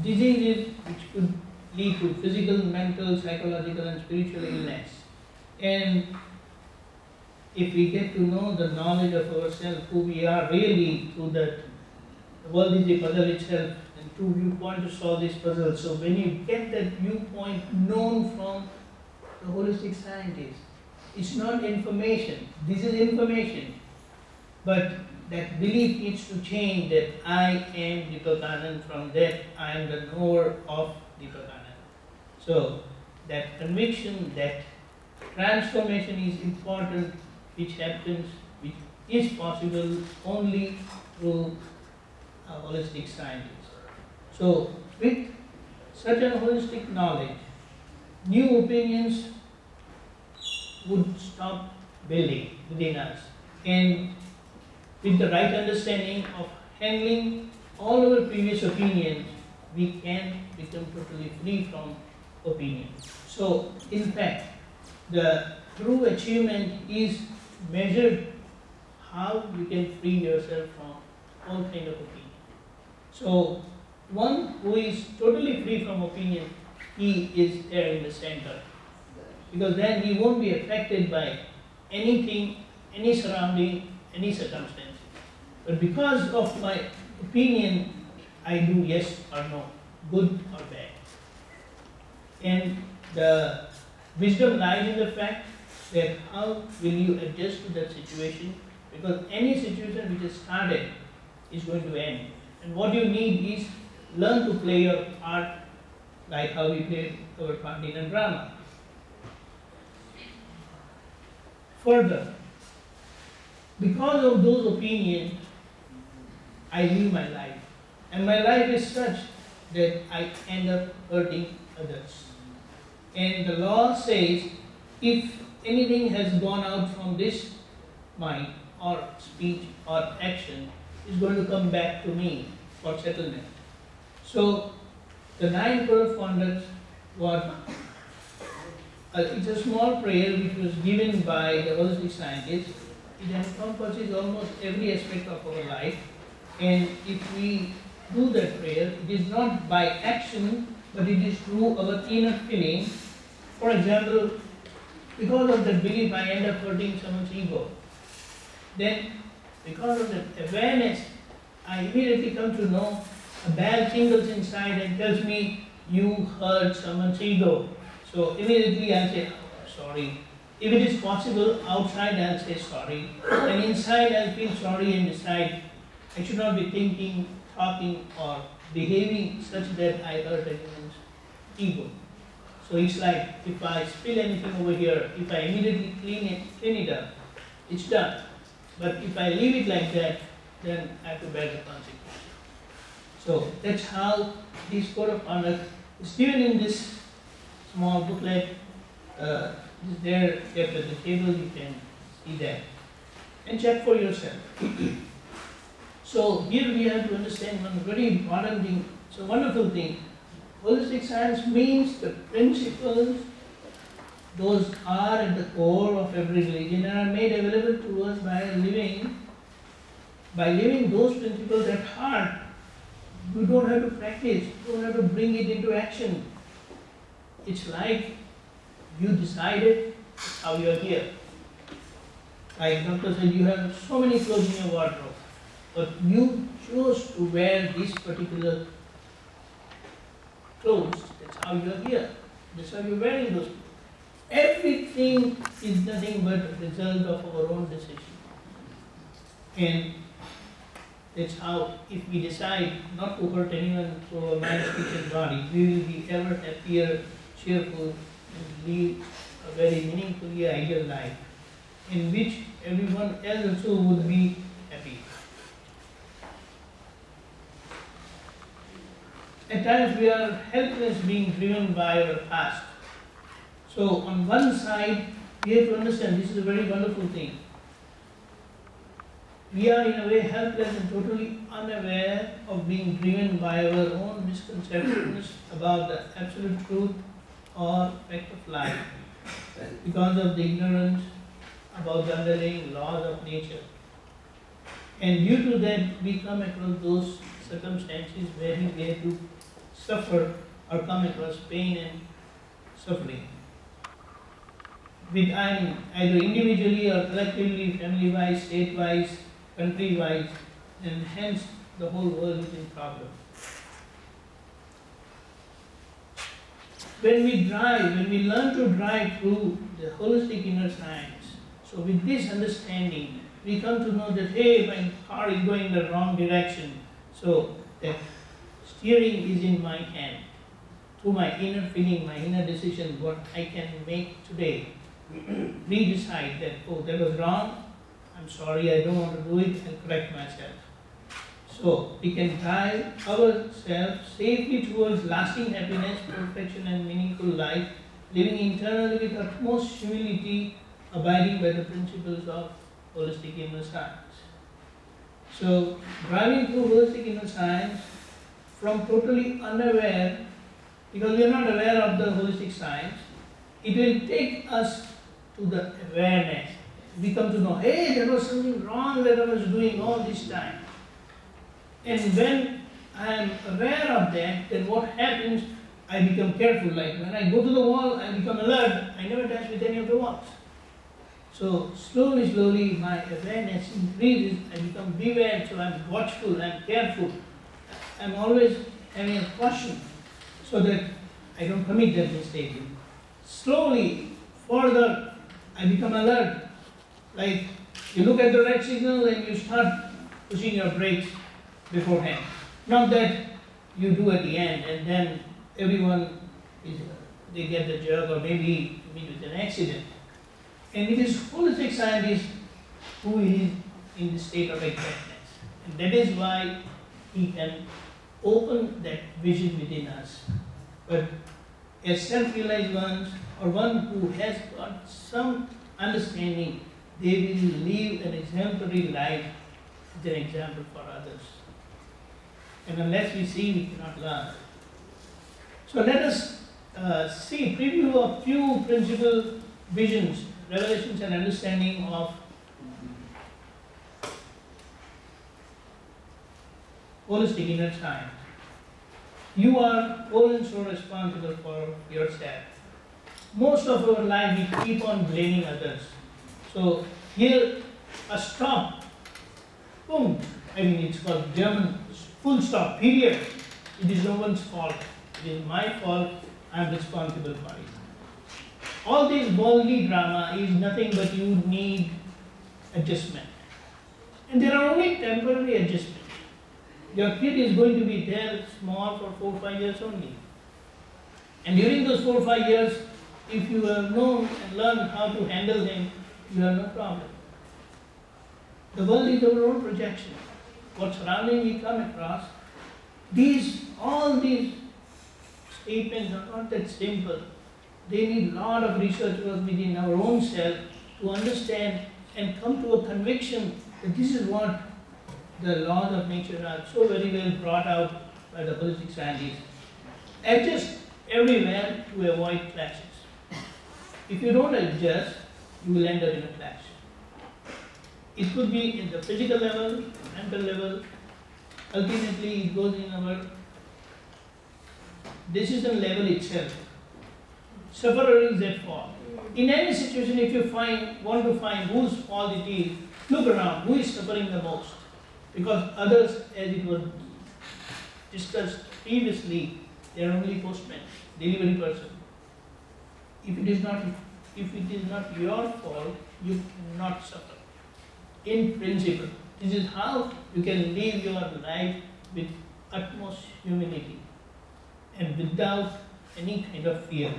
diseases which could lead to physical, mental, psychological and spiritual illness. And if we get to know the knowledge of ourselves, who we are really, through that, the world is a puzzle itself, and two viewpoints to solve this puzzle. So when you get that viewpoint known from the holistic scientist, it's not information, this is information, but that belief needs to change that I am Deepak Anand, from that I am the knower of Deepak Anand. So that conviction, that transformation is important, which happens, which is possible only through a holistic scientist. So with such a holistic knowledge, new opinions would stop building within us, and with the right understanding of handling all our previous opinions, we can become totally free from opinion. So in fact, the true achievement is measured how you can free yourself from all kind of opinion. So one who is totally free from opinion, he is there in the center, because then he won't be affected by anything, any surrounding, any circumstances. But because of my opinion, I do yes or no, good or bad. And the wisdom lies in the fact that how will you adjust to that situation, because any situation which is started is going to end. And what you need is learn to play your part like how we played our part in a drama. Further, because of those opinions, I live my life. And my life is such that I end up hurting others. And the law says, if anything has gone out from this mind or speech or action, it's going to come back to me for settlement. So the 9 code of conduct was it's a small prayer which was given by the holistic scientist. It encompasses almost every aspect of our life, and if we do that prayer, it is not by action, but it is through our inner feeling. For example, because of that belief, I end up hurting someone's ego. Then, because of that awareness, I immediately come to know a bell tingles inside and tells me, you hurt someone's ego. So immediately I'll say, sorry. If it is possible, outside I'll say sorry. And inside I'll feel sorry and decide I should not be thinking, talking or behaving such that I hurt anyone's ego. So it's like, if I spill anything over here, if I immediately clean it up, it's done. But if I leave it like that, then I have to bear the consequences. So that's how this code of conduct is given in this small booklet. Is there kept at the table, you can see that. And check for yourself. So here we have to understand one very important thing, it's a wonderful thing. Holistic science means the principles, those are at the core of every religion and are made available to us by living those principles at heart. You don't have to practice, you don't have to bring it into action. It's like you decided how you are here. Like doctor said, you have so many clothes in your wardrobe, but you chose to wear this particular clothes. That's how you are here. That's how you're wearing those clothes. Everything is nothing but a result of our own decision. And That's how, if we decide not to hurt anyone through our mind, speech and body, we will be ever happier, cheerful, and live a very meaningfully ideal life, in which everyone else also would be happy. At times we are helpless, being driven by our past. So on one side, we have to understand this is a very wonderful thing. We are in a way helpless and totally unaware of being driven by our own misconceptions about the absolute truth or fact of life, because of the ignorance about the underlying laws of nature. And due to that, we come across those circumstances where we have to suffer or come across pain and suffering. With either individually or collectively, family-wise, state-wise, country-wise, and hence the whole world is in problem. When we learn to drive through the holistic inner science, so with this understanding, we come to know that, hey, my car is going the wrong direction, so that steering is in my hand. Through my inner feeling, my inner decision, what I can make today, we decide that, oh, that was wrong, I'm sorry, I don't want to do it, and correct myself. So we can drive ourselves safely towards lasting happiness, perfection, and meaningful life, living internally with utmost humility, abiding by the principles of holistic inner science. So driving through holistic inner science from totally unaware, because we are not aware of the holistic science, it will take us to the awareness. We come to know, hey, there was something wrong that I was doing all this time. And when I am aware of that, then what happens, I become careful. Like when I go to the wall, I become alert. I never touch with any of the walls. So slowly, my awareness increases. I become beware, so I'm watchful, I'm careful. I'm always having a caution so that I don't commit that mistake. Slowly, further, I become alert. Like you look at the red signal and you start pushing your brakes beforehand. Not that you do at the end and then everyone they get the jerk or maybe meet with an accident. And it is holistic scientist who is in the state of exactness. And that is why he can open that vision within us. But as self-realized ones or one who has got some understanding, they will live an exemplary life as an example for others. And unless we see, we cannot learn. So let us see a preview of few principal visions, revelations and understanding of holistic inner science. You are whole and so responsible for yourself. Most of our life we keep on blaming others. So here a stop, boom, I mean it's called German, full stop, period. It is no one's fault. It is my fault, I am responsible for it. All this worldly drama is nothing but you need adjustment. And there are only temporary adjustments. Your kid is going to be there small for 4 or 5 years only. And during those 4 or 5 years, if you have known and learned how to handle them, you have no problem. The world is our own projection. What surrounding we come across, all these statements are not that simple. They need a lot of research work within our own self to understand and come to a conviction that this is what the laws of nature are so very well brought out by the holistic scientists. Adjust everywhere to avoid clashes. If you don't adjust, you will end up in a clash. It could be in the physical level, mental level. Ultimately, it goes in our decision level itself. Sufferer is at fault. In any situation, if you want to find whose fault it is, look around, who is suffering the most. Because others, as it was discussed previously, they are only postmen, delivery person. If it is not your fault, you cannot suffer. In principle. This is how you can live your life with utmost humility and without any kind of fear.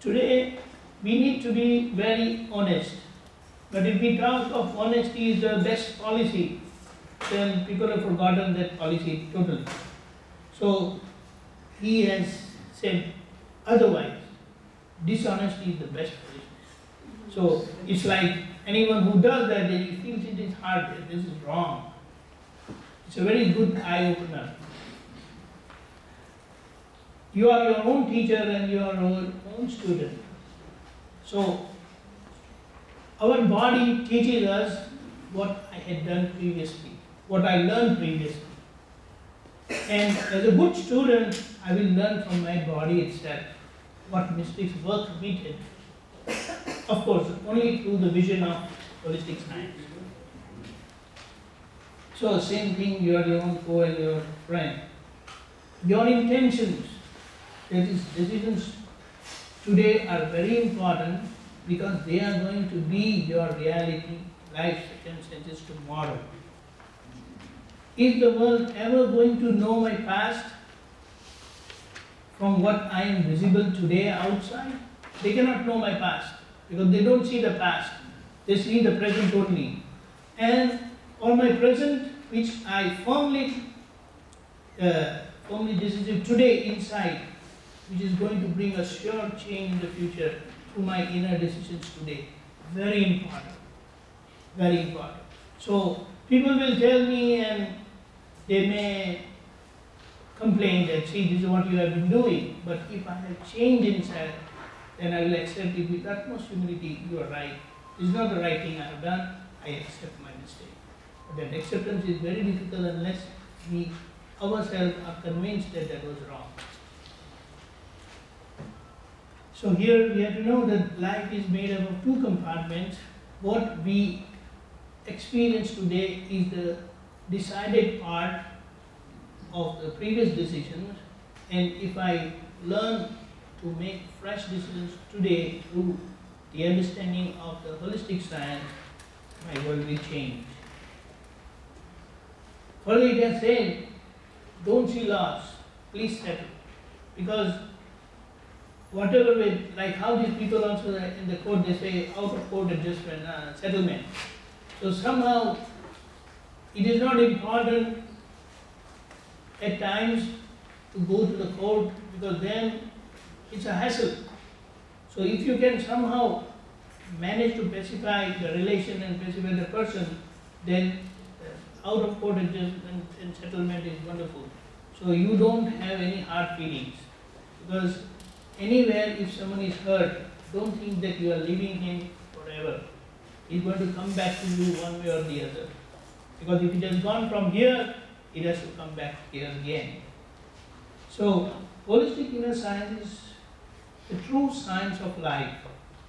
Today, we need to be very honest. But if we talk of honesty is the best policy, then people have forgotten that policy totally. So, he has said otherwise. Dishonesty is the best policy. So, it's like anyone who does that, he feels in his heart that this is wrong. It's a very good eye-opener. You are your own teacher and you are your own student. So, our body teaches us what I had done previously, what I learned previously. And as a good student, I will learn from my body itself what mistakes were committed. Of course, only through the vision of holistic science. So, same thing, you are your own co and your friend. Your intentions, that is, decisions today are very important because they are going to be your reality, life circumstances tomorrow. Is the world ever going to know my past from what I am visible today outside? They cannot know my past because they don't see the past. They see the present only. And on my present, which I firmly decisive today inside, which is going to bring a sure change in the future through my inner decisions today. Very important. Very important. So people will tell me and they may complain that, see, this is what you have been doing. But if I have changed inside, then I will accept it with utmost humility. You are right. This is not the right thing I have done. I accept my mistake. But that acceptance is very difficult unless we ourselves are convinced that that was wrong. So here we have to know that life is made up of two compartments. What we experience today is the decided part of the previous decisions, and if I learn to make fresh decisions today through the understanding of the holistic science, my world will change. Further it has said, don't see loss, please settle. Because whatever way, like how these people also in the court, they say out of court adjustment, settlement. So somehow it is not important at times to go to the court because then it's a hassle. So if you can somehow manage to pacify the relation and pacify the person, then out of court adjustment and settlement is wonderful. So you don't have any hard feelings. Because anywhere if someone is hurt, don't think that you are leaving him forever. He's going to come back to you one way or the other. Because if it has gone from here, it has to come back here again. So, holistic inner science is the true science of life.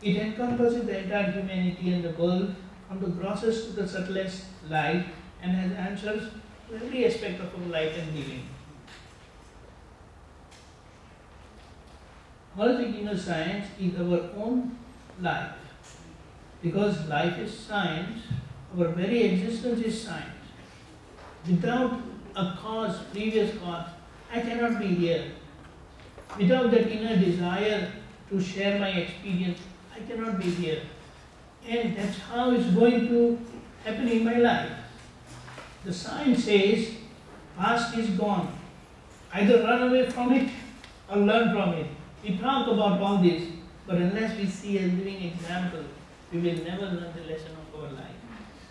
It encompasses the entire humanity and the world from the grossest to the subtlest life and has answers to every aspect of our life and living. Holistic inner science is our own life. Because life is science, our very existence is science. Without a cause, previous cause, I cannot be here. Without that inner desire to share my experience, I cannot be here. And that's how it's going to happen in my life. The science says, past is gone. Either run away from it or learn from it. We talk about all this, but unless we see a living example, we will never learn the lesson of our life.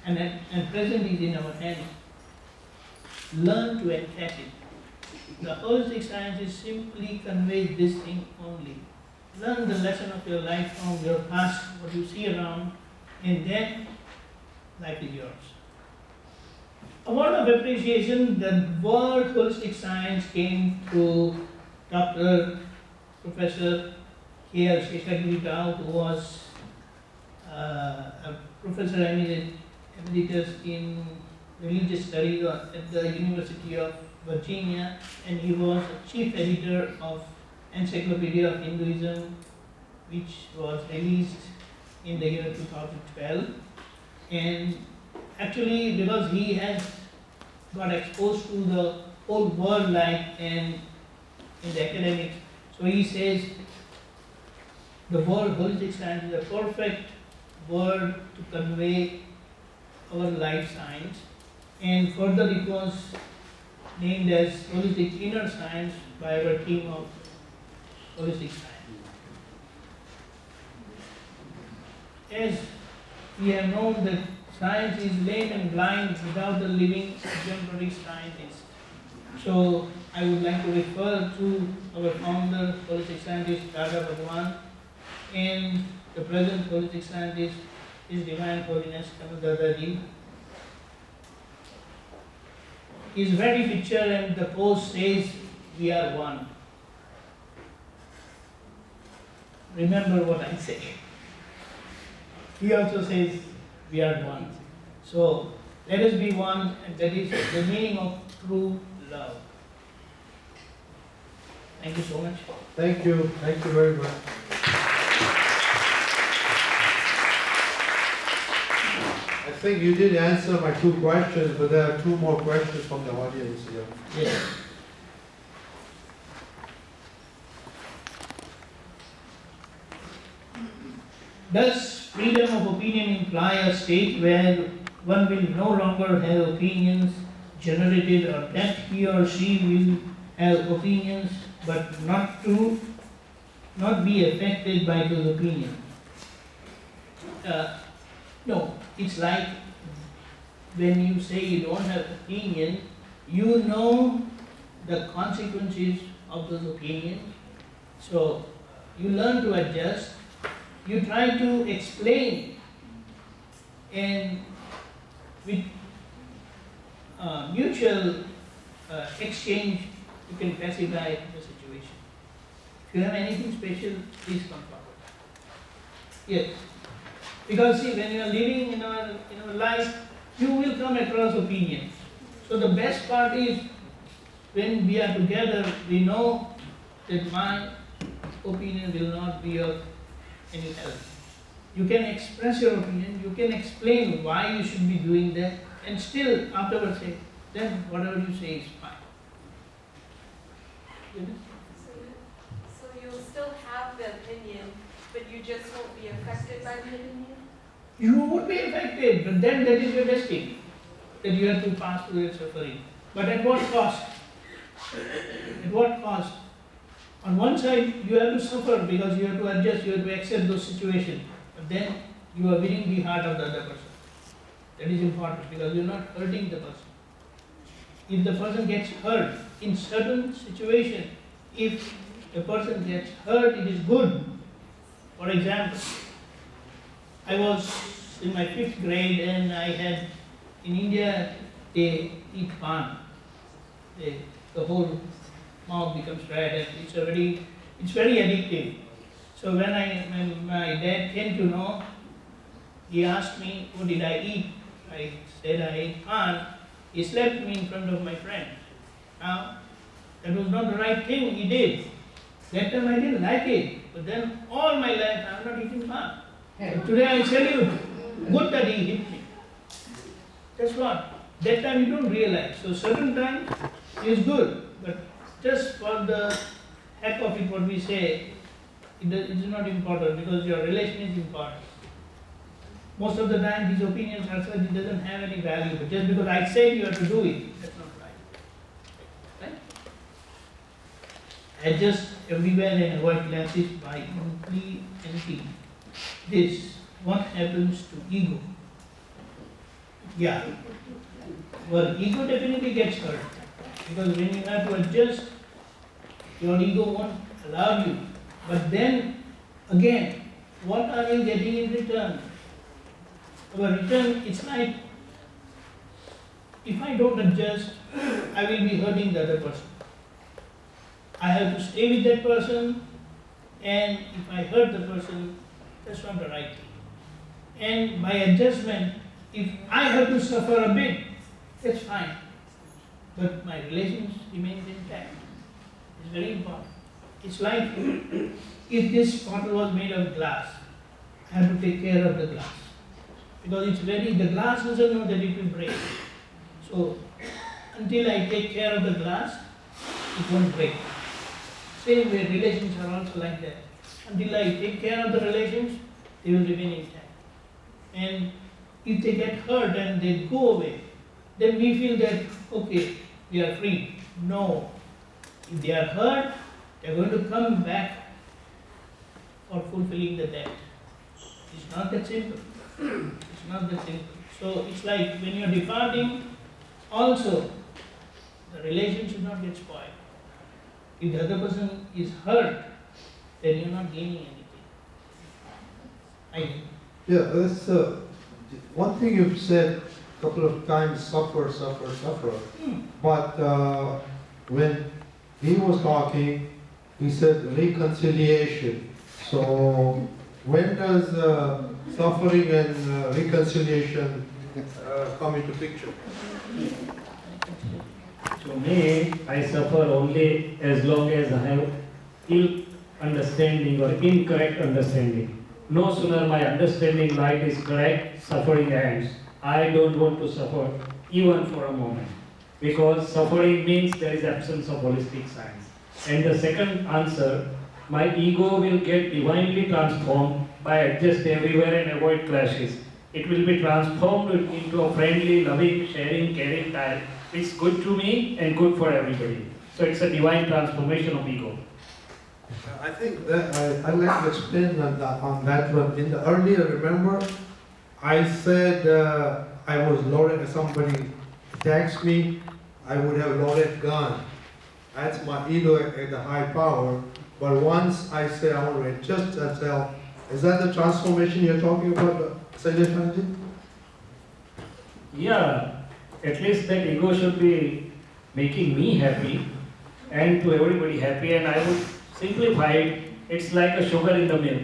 And present is in our hands. Learn to encash it. The holistic sciences simply conveys this thing only. Learn the lesson of your life from your past, what you see around, and then life is yours. A word of appreciation, the word holistic science came through Professor Shailesh Mehta, who was a professor emeritus in religious studies at the University of Virginia, and he was a chief editor of Encyclopedia of Hinduism, which was released in the year 2012. And actually, because he has got exposed to the whole world life and in the academics, so he says the word holistic science is a perfect word to convey our life science, and further it was named as holistic inner science by our team of holistic science. As we have known that science is lame and blind without the living exemplary scientist. So I would like to refer to our founder, holistic scientist Dada Bhagwan, and the present holistic scientist, His Divine Holiness Kanudadaji. His very picture and the pose says, "We are one." Remember what I say. He also says, "We are one." So let us be one, and that is the meaning of true love. Thank you so much. Thank you very much. I think you did answer my 2 questions, but there are 2 more questions from the audience here. Yes. Does freedom of opinion imply a state where one will no longer have opinions generated, or that he or she will have opinions but not be affected by those opinions? No, it's like when you say you don't have opinion, you know the consequences of those opinions. So you learn to adjust, you try to explain, and with mutual exchange, you can pacify the situation. If you have anything special, please come forward. Yes. Because see, when you are living in our life, you will come across opinions. So the best part is when we are together, we know that my opinion will not be of any help. You can express your opinion, you can explain why you should be doing that, and still afterwards say, then whatever you say is fine. So you'll still have the opinion, but you just won't be affected by the opinion? You would be affected, but then that is your destiny, that you have to pass through that suffering. But at what cost? At what cost? On one side, you have to suffer because you have to adjust, you have to accept those situations. But then you are winning the heart of the other person. That is important because you are not hurting the person. If the person gets hurt in certain situation, if a person gets hurt, it is good. For example, I was in my 5th grade and I had, in India, they eat pan. The whole mouth becomes red and it's very addictive. So when my dad came to know, he asked me, what did I eat? I said I ate pan. He slapped me in front of my friend. Now, that was not the right thing he did. That time I didn't like it, but then all my life I am not eating pan. But today I salute. Good that he hit me. That's what. That time you don't realize. So certain times is good, but just for the heck of it, what we say, it is not important because your relation is important. Most of the time, these opinions are such it doesn't have any value, but just because I said you have to do it, that's not right. Right? Adjust everywhere and avoid classes by implementing this. What happens to ego? Yeah. Well, ego definitely gets hurt because when you have to adjust, your ego won't allow you. But then again, what are you getting in return? Our return is like, if I don't adjust, I will be hurting the other person. I have to stay with that person, and if I hurt the person, that's not the right thing. And by adjustment, if I have to suffer a bit, that's fine. But my relations remains intact. It's very important. It's like if this bottle was made of glass, I have to take care of the glass. because the glass doesn't know that it will break. So until I take care of the glass, it won't break. Same way, relations are also like that. Until I take care of the relations, they will remain intact. And if they get hurt and they go away, then we feel that, okay, we are free. No. If they are hurt, they are going to come back for fulfilling the debt. It's not that simple. It's not that simple. So it's like when you are departing, also the relation should not get spoiled. If the other person is hurt, then you're not gaining anything. Yeah, that's one thing you've said a couple of times, suffer, suffer, suffer. But when he was talking, he said reconciliation. So when does suffering and reconciliation come into picture? To me, I suffer only as long as I have ill understanding or incorrect understanding. No sooner my understanding right is correct, suffering ends. I don't want to suffer even for a moment, because suffering means there is absence of holistic science. And the second answer, my ego will get divinely transformed by adjust everywhere and avoid clashes. It will be transformed into a friendly, loving, sharing, caring type. It's good to me and good for everybody. So it's a divine transformation of ego. I think that I'd like to explain on that one. In the earlier, remember, I said I was loaded, if somebody attacks me, I would have loaded gun. That's my ego at the high power. But once I say I want to adjust myself, is that the transformation you're talking about, Shailesh Mehta? Yeah, at least that ego should be making me happy and to everybody happy, and I would simplify it. It's like a sugar in the milk.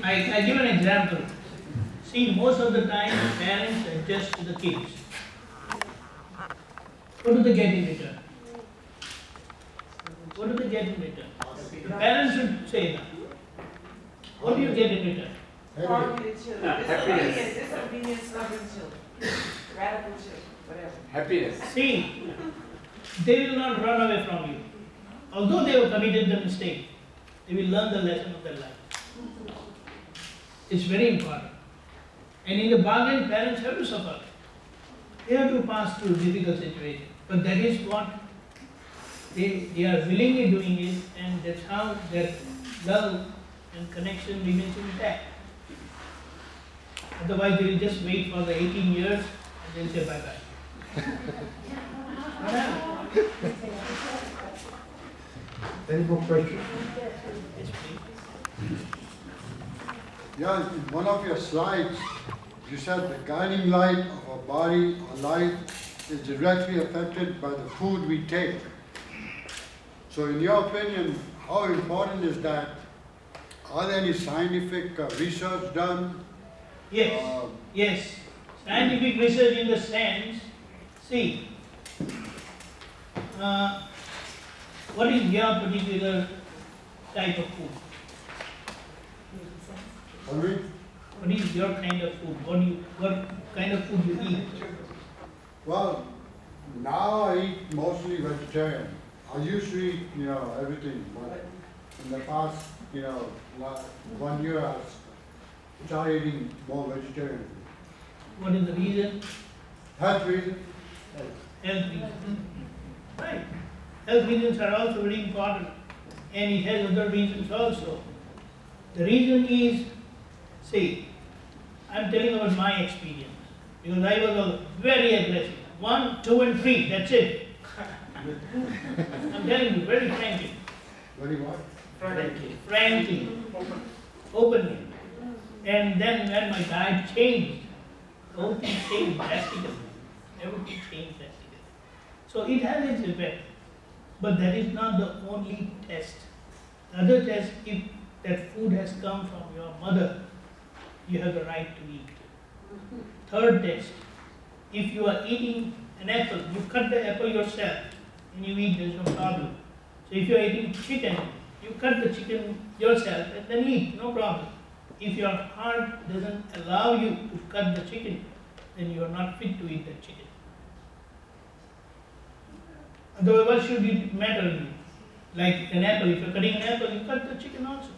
I give an example. See, most of the time parents adjust to the kids. What do they get in return? What do they get in return? The parents should say that. What do you get in return? Targeted children, disobedience, stubborn children, radical children, whatever. Happiness. See, they will not run away from you. Although they have committed the mistake, they will learn the lesson of their life. It's very important. And in the bargain, parents have to suffer. They have to pass through difficult situations. But that is what they are willingly doing it, and that's how their love and connection remains intact. Otherwise, they will just wait for the 18 years and they'll say bye-bye. What happened? Any more questions? Yes, please. Yeah, in one of your slides, you said the guiding light of our body or life is directly affected by the food we take. So in your opinion, how important is that? Are there any scientific research done? Yes, yes. Scientific research in the sense, see, what is your particular type of food? Sorry? What is your kind of food? What kind of food you eat? Well, now I eat mostly vegetarian. I used to eat, everything, but in the past, 1 year I started eating more vegetarian. What is the reason? Health reason? Health reasons. Right. Health reasons are also very important, and it has other reasons also. The reason is, see, I'm telling about my experience, because I was very aggressive. 1, 2, and 3, that's it. I'm telling you very frankly. Very what? Frankly, openly. And then when my diet changed, the whole thing changed drastically. Everything changed drastically. So it has its effect. But that is not the only test. The other test, if that food has come from your mother, you have the right to eat. Third test, if you are eating an apple, you cut the apple yourself and you eat, there's no problem. So if you are eating chicken, you cut the chicken yourself and then eat, no problem. if your heart doesn't allow you to cut the chicken, then you are not fit to eat that chicken. Otherwise, what should it matter to you? Like an apple, if you're cutting an apple, you cut the chicken also.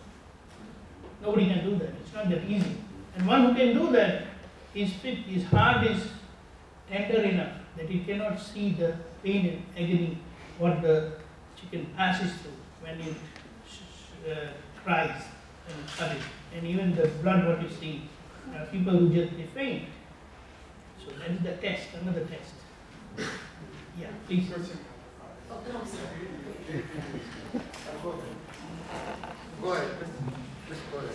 Nobody can do that. It's not that easy. And one who can do that is fit, his heart is tender enough that he cannot see the pain and agony what the chicken passes through when it cries and cut it. And even the blood what you see, there are people who just they faint. So that is the test, another test. Yeah, please. Go ahead. Just go ahead.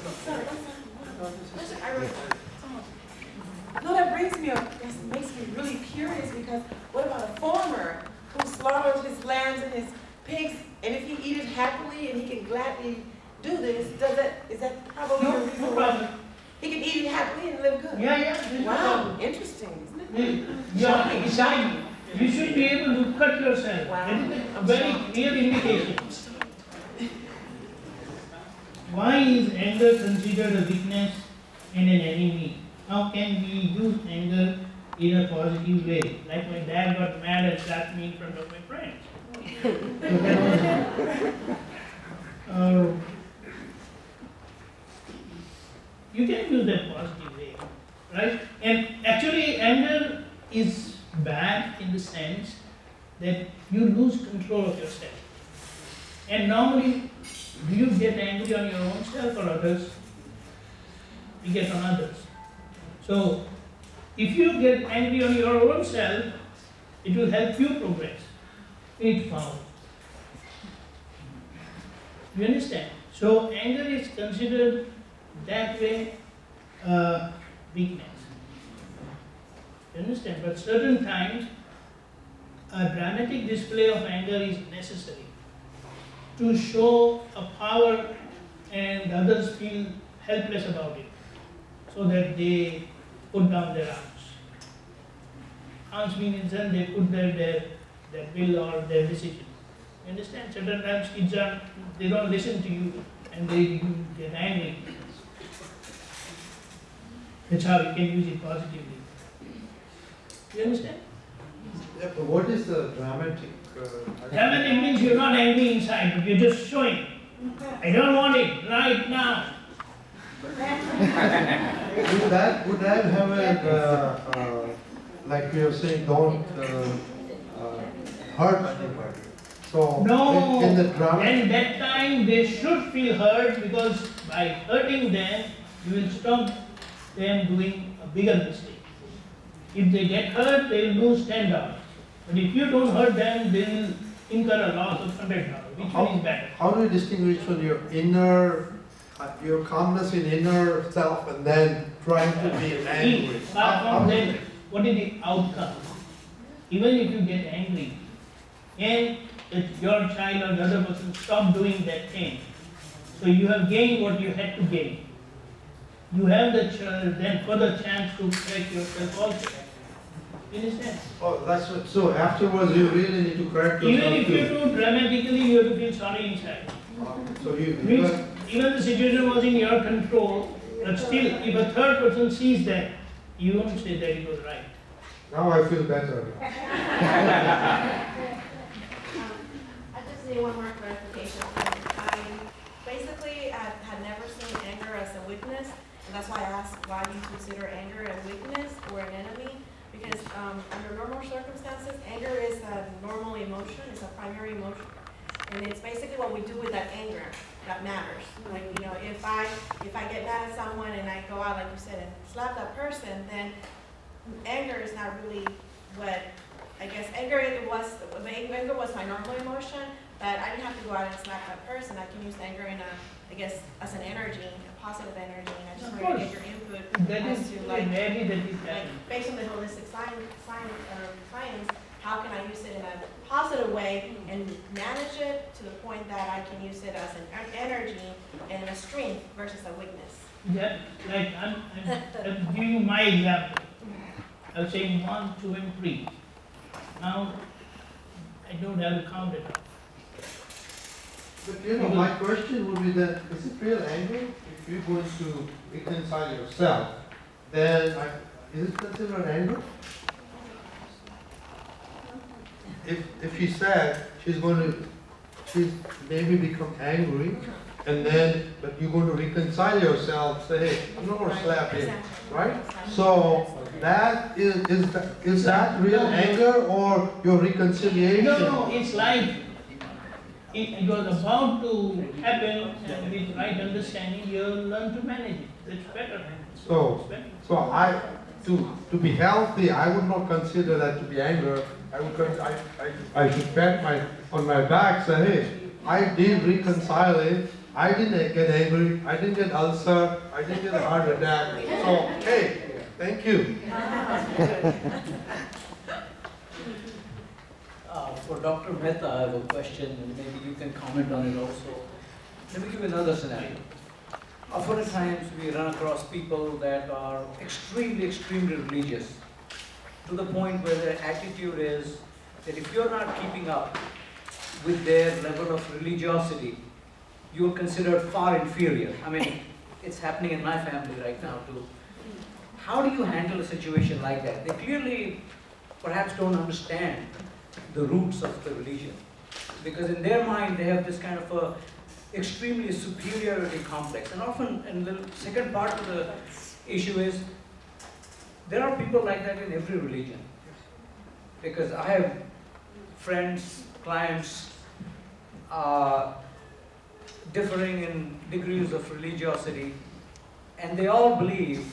No, that brings me up, that makes me really curious, because what about a farmer who slaughtered his lambs and his pigs, and if he eat it happily and he can gladly do this, is that probably the reason No why problem. he can eat it happily and live good? Yeah, there's no Wow, problem. interesting, isn't it? Yeah, exactly. You should be able to cut yourself. Wow. That is a I'm very shocked. clear indication. Why is anger considered a weakness and an enemy? How can we use anger in a positive way? Like my dad got mad and slapped me in front of my friends. So that was, you can use that positive way, right? And actually anger is bad in the sense that you lose control of yourself. And normally, do you get angry on your own self or others? You get on others. So, if you get angry on your own self, it will help you progress. It found. You understand? So, anger is considered that way weakness. You understand? But certain times, a dramatic display of anger is necessary to show a power and others feel helpless about it, so that they put down their arms. Arms means then they put their will or their decision. You understand? Certain times kids they don't listen to you and they get angry. That's how you can use it positively. You understand? Yeah, but what is the dramatic? Dramatic means you're not angry inside, but you're just showing. I don't want it right now. Would that have a, like you're saying, don't hurt anybody? So No, in the drama, and that time they should feel hurt, because by hurting them, you will stop them doing a bigger mistake. If they get hurt, they will lose $10. But if you don't hurt them, they will incur a loss of $100. Which one is better? how do you distinguish between your inner, your calmness in inner self and then trying to be angry? Apart from that, what is the outcome? Even if you get angry, and if your child or the other person stop doing that thing, so you have gained what you had to gain. You have the then further chance to correct yourself also. You understand? Oh, that's what, so afterwards you really need to correct yourself Even if you too. do dramatically, you have to feel sorry inside. So you Means even the situation was in your control, but still, if a third person sees that, you won't say that it was right. now I feel better. I just need one more clarification. I basically had never seen anger as a weakness, and that's why I asked why you consider anger a weakness or an enemy. Because under normal circumstances, anger is a normal emotion, it's a primary emotion. And it's basically what we do with that anger that matters. Like, you know, if I get mad at someone and I go out, like you said, and slap that person, then anger is not really what, I guess, anger was my normal emotion, but I didn't have to go out and slap that person. I can use anger in as an energy, a positive energy, and I just wanted to get your input That as is to rarely that is like happening. based on the holistic science, how can I use it in a positive way and manage it to the point that I can use it as an energy and a strength versus a weakness. Yeah, like I'm giving you my example. I was saying 1, 2, and 3. Now, I don't have to count it up. But you know, my question would be that, is it real anger? If if you're going to reconcile yourself, then is it considered anger? If she said she's maybe become angry, and then, but you're going to reconcile yourself, say, hey, I'm not going to slap him, right? So that is that real anger or your reconciliation? No, it's like it was about to happen, and with right understanding, you'll learn to manage it. It's better. So to be healthy, I would not consider that to be anger. I should pat on my back, say, hey, I did reconcile it. I didn't get angry. I didn't get ulcer. I didn't get a heart attack. So hey, thank you. For Dr. Mehta, I have a question, and maybe you can comment on it also. Let me give you another scenario. Often times we run across people that are extremely religious, to the point where their attitude is that if you're not keeping up with their level of religiosity, you're considered far inferior. I mean, it's happening in my family right now too. How do you handle a situation like that? They clearly perhaps don't understand the roots of the religion, because in their mind they have this kind of a extremely superiority complex. And often, and the second part of the issue is, there are people like that in every religion. Because I have friends, clients, differing in degrees of religiosity, and they all believe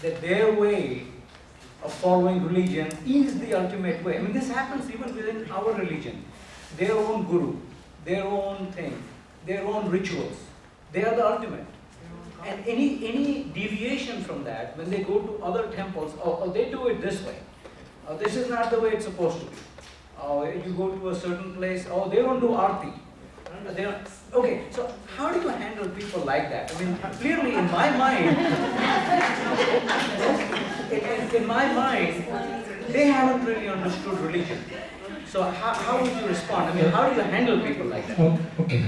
that their way of following religion is the ultimate way. I mean, this happens even within our religion. Their own guru, their own thing, their own rituals, they are the ultimate. And any deviation from that, when they go to other temples, oh, they do it this way. This is not the way it's supposed to be. You go to a certain place, they don't do arti. Okay, so how do you handle people like that? I mean, clearly in my mind, they haven't really understood religion. So how would you respond? I mean, how do you handle people like that? Okay.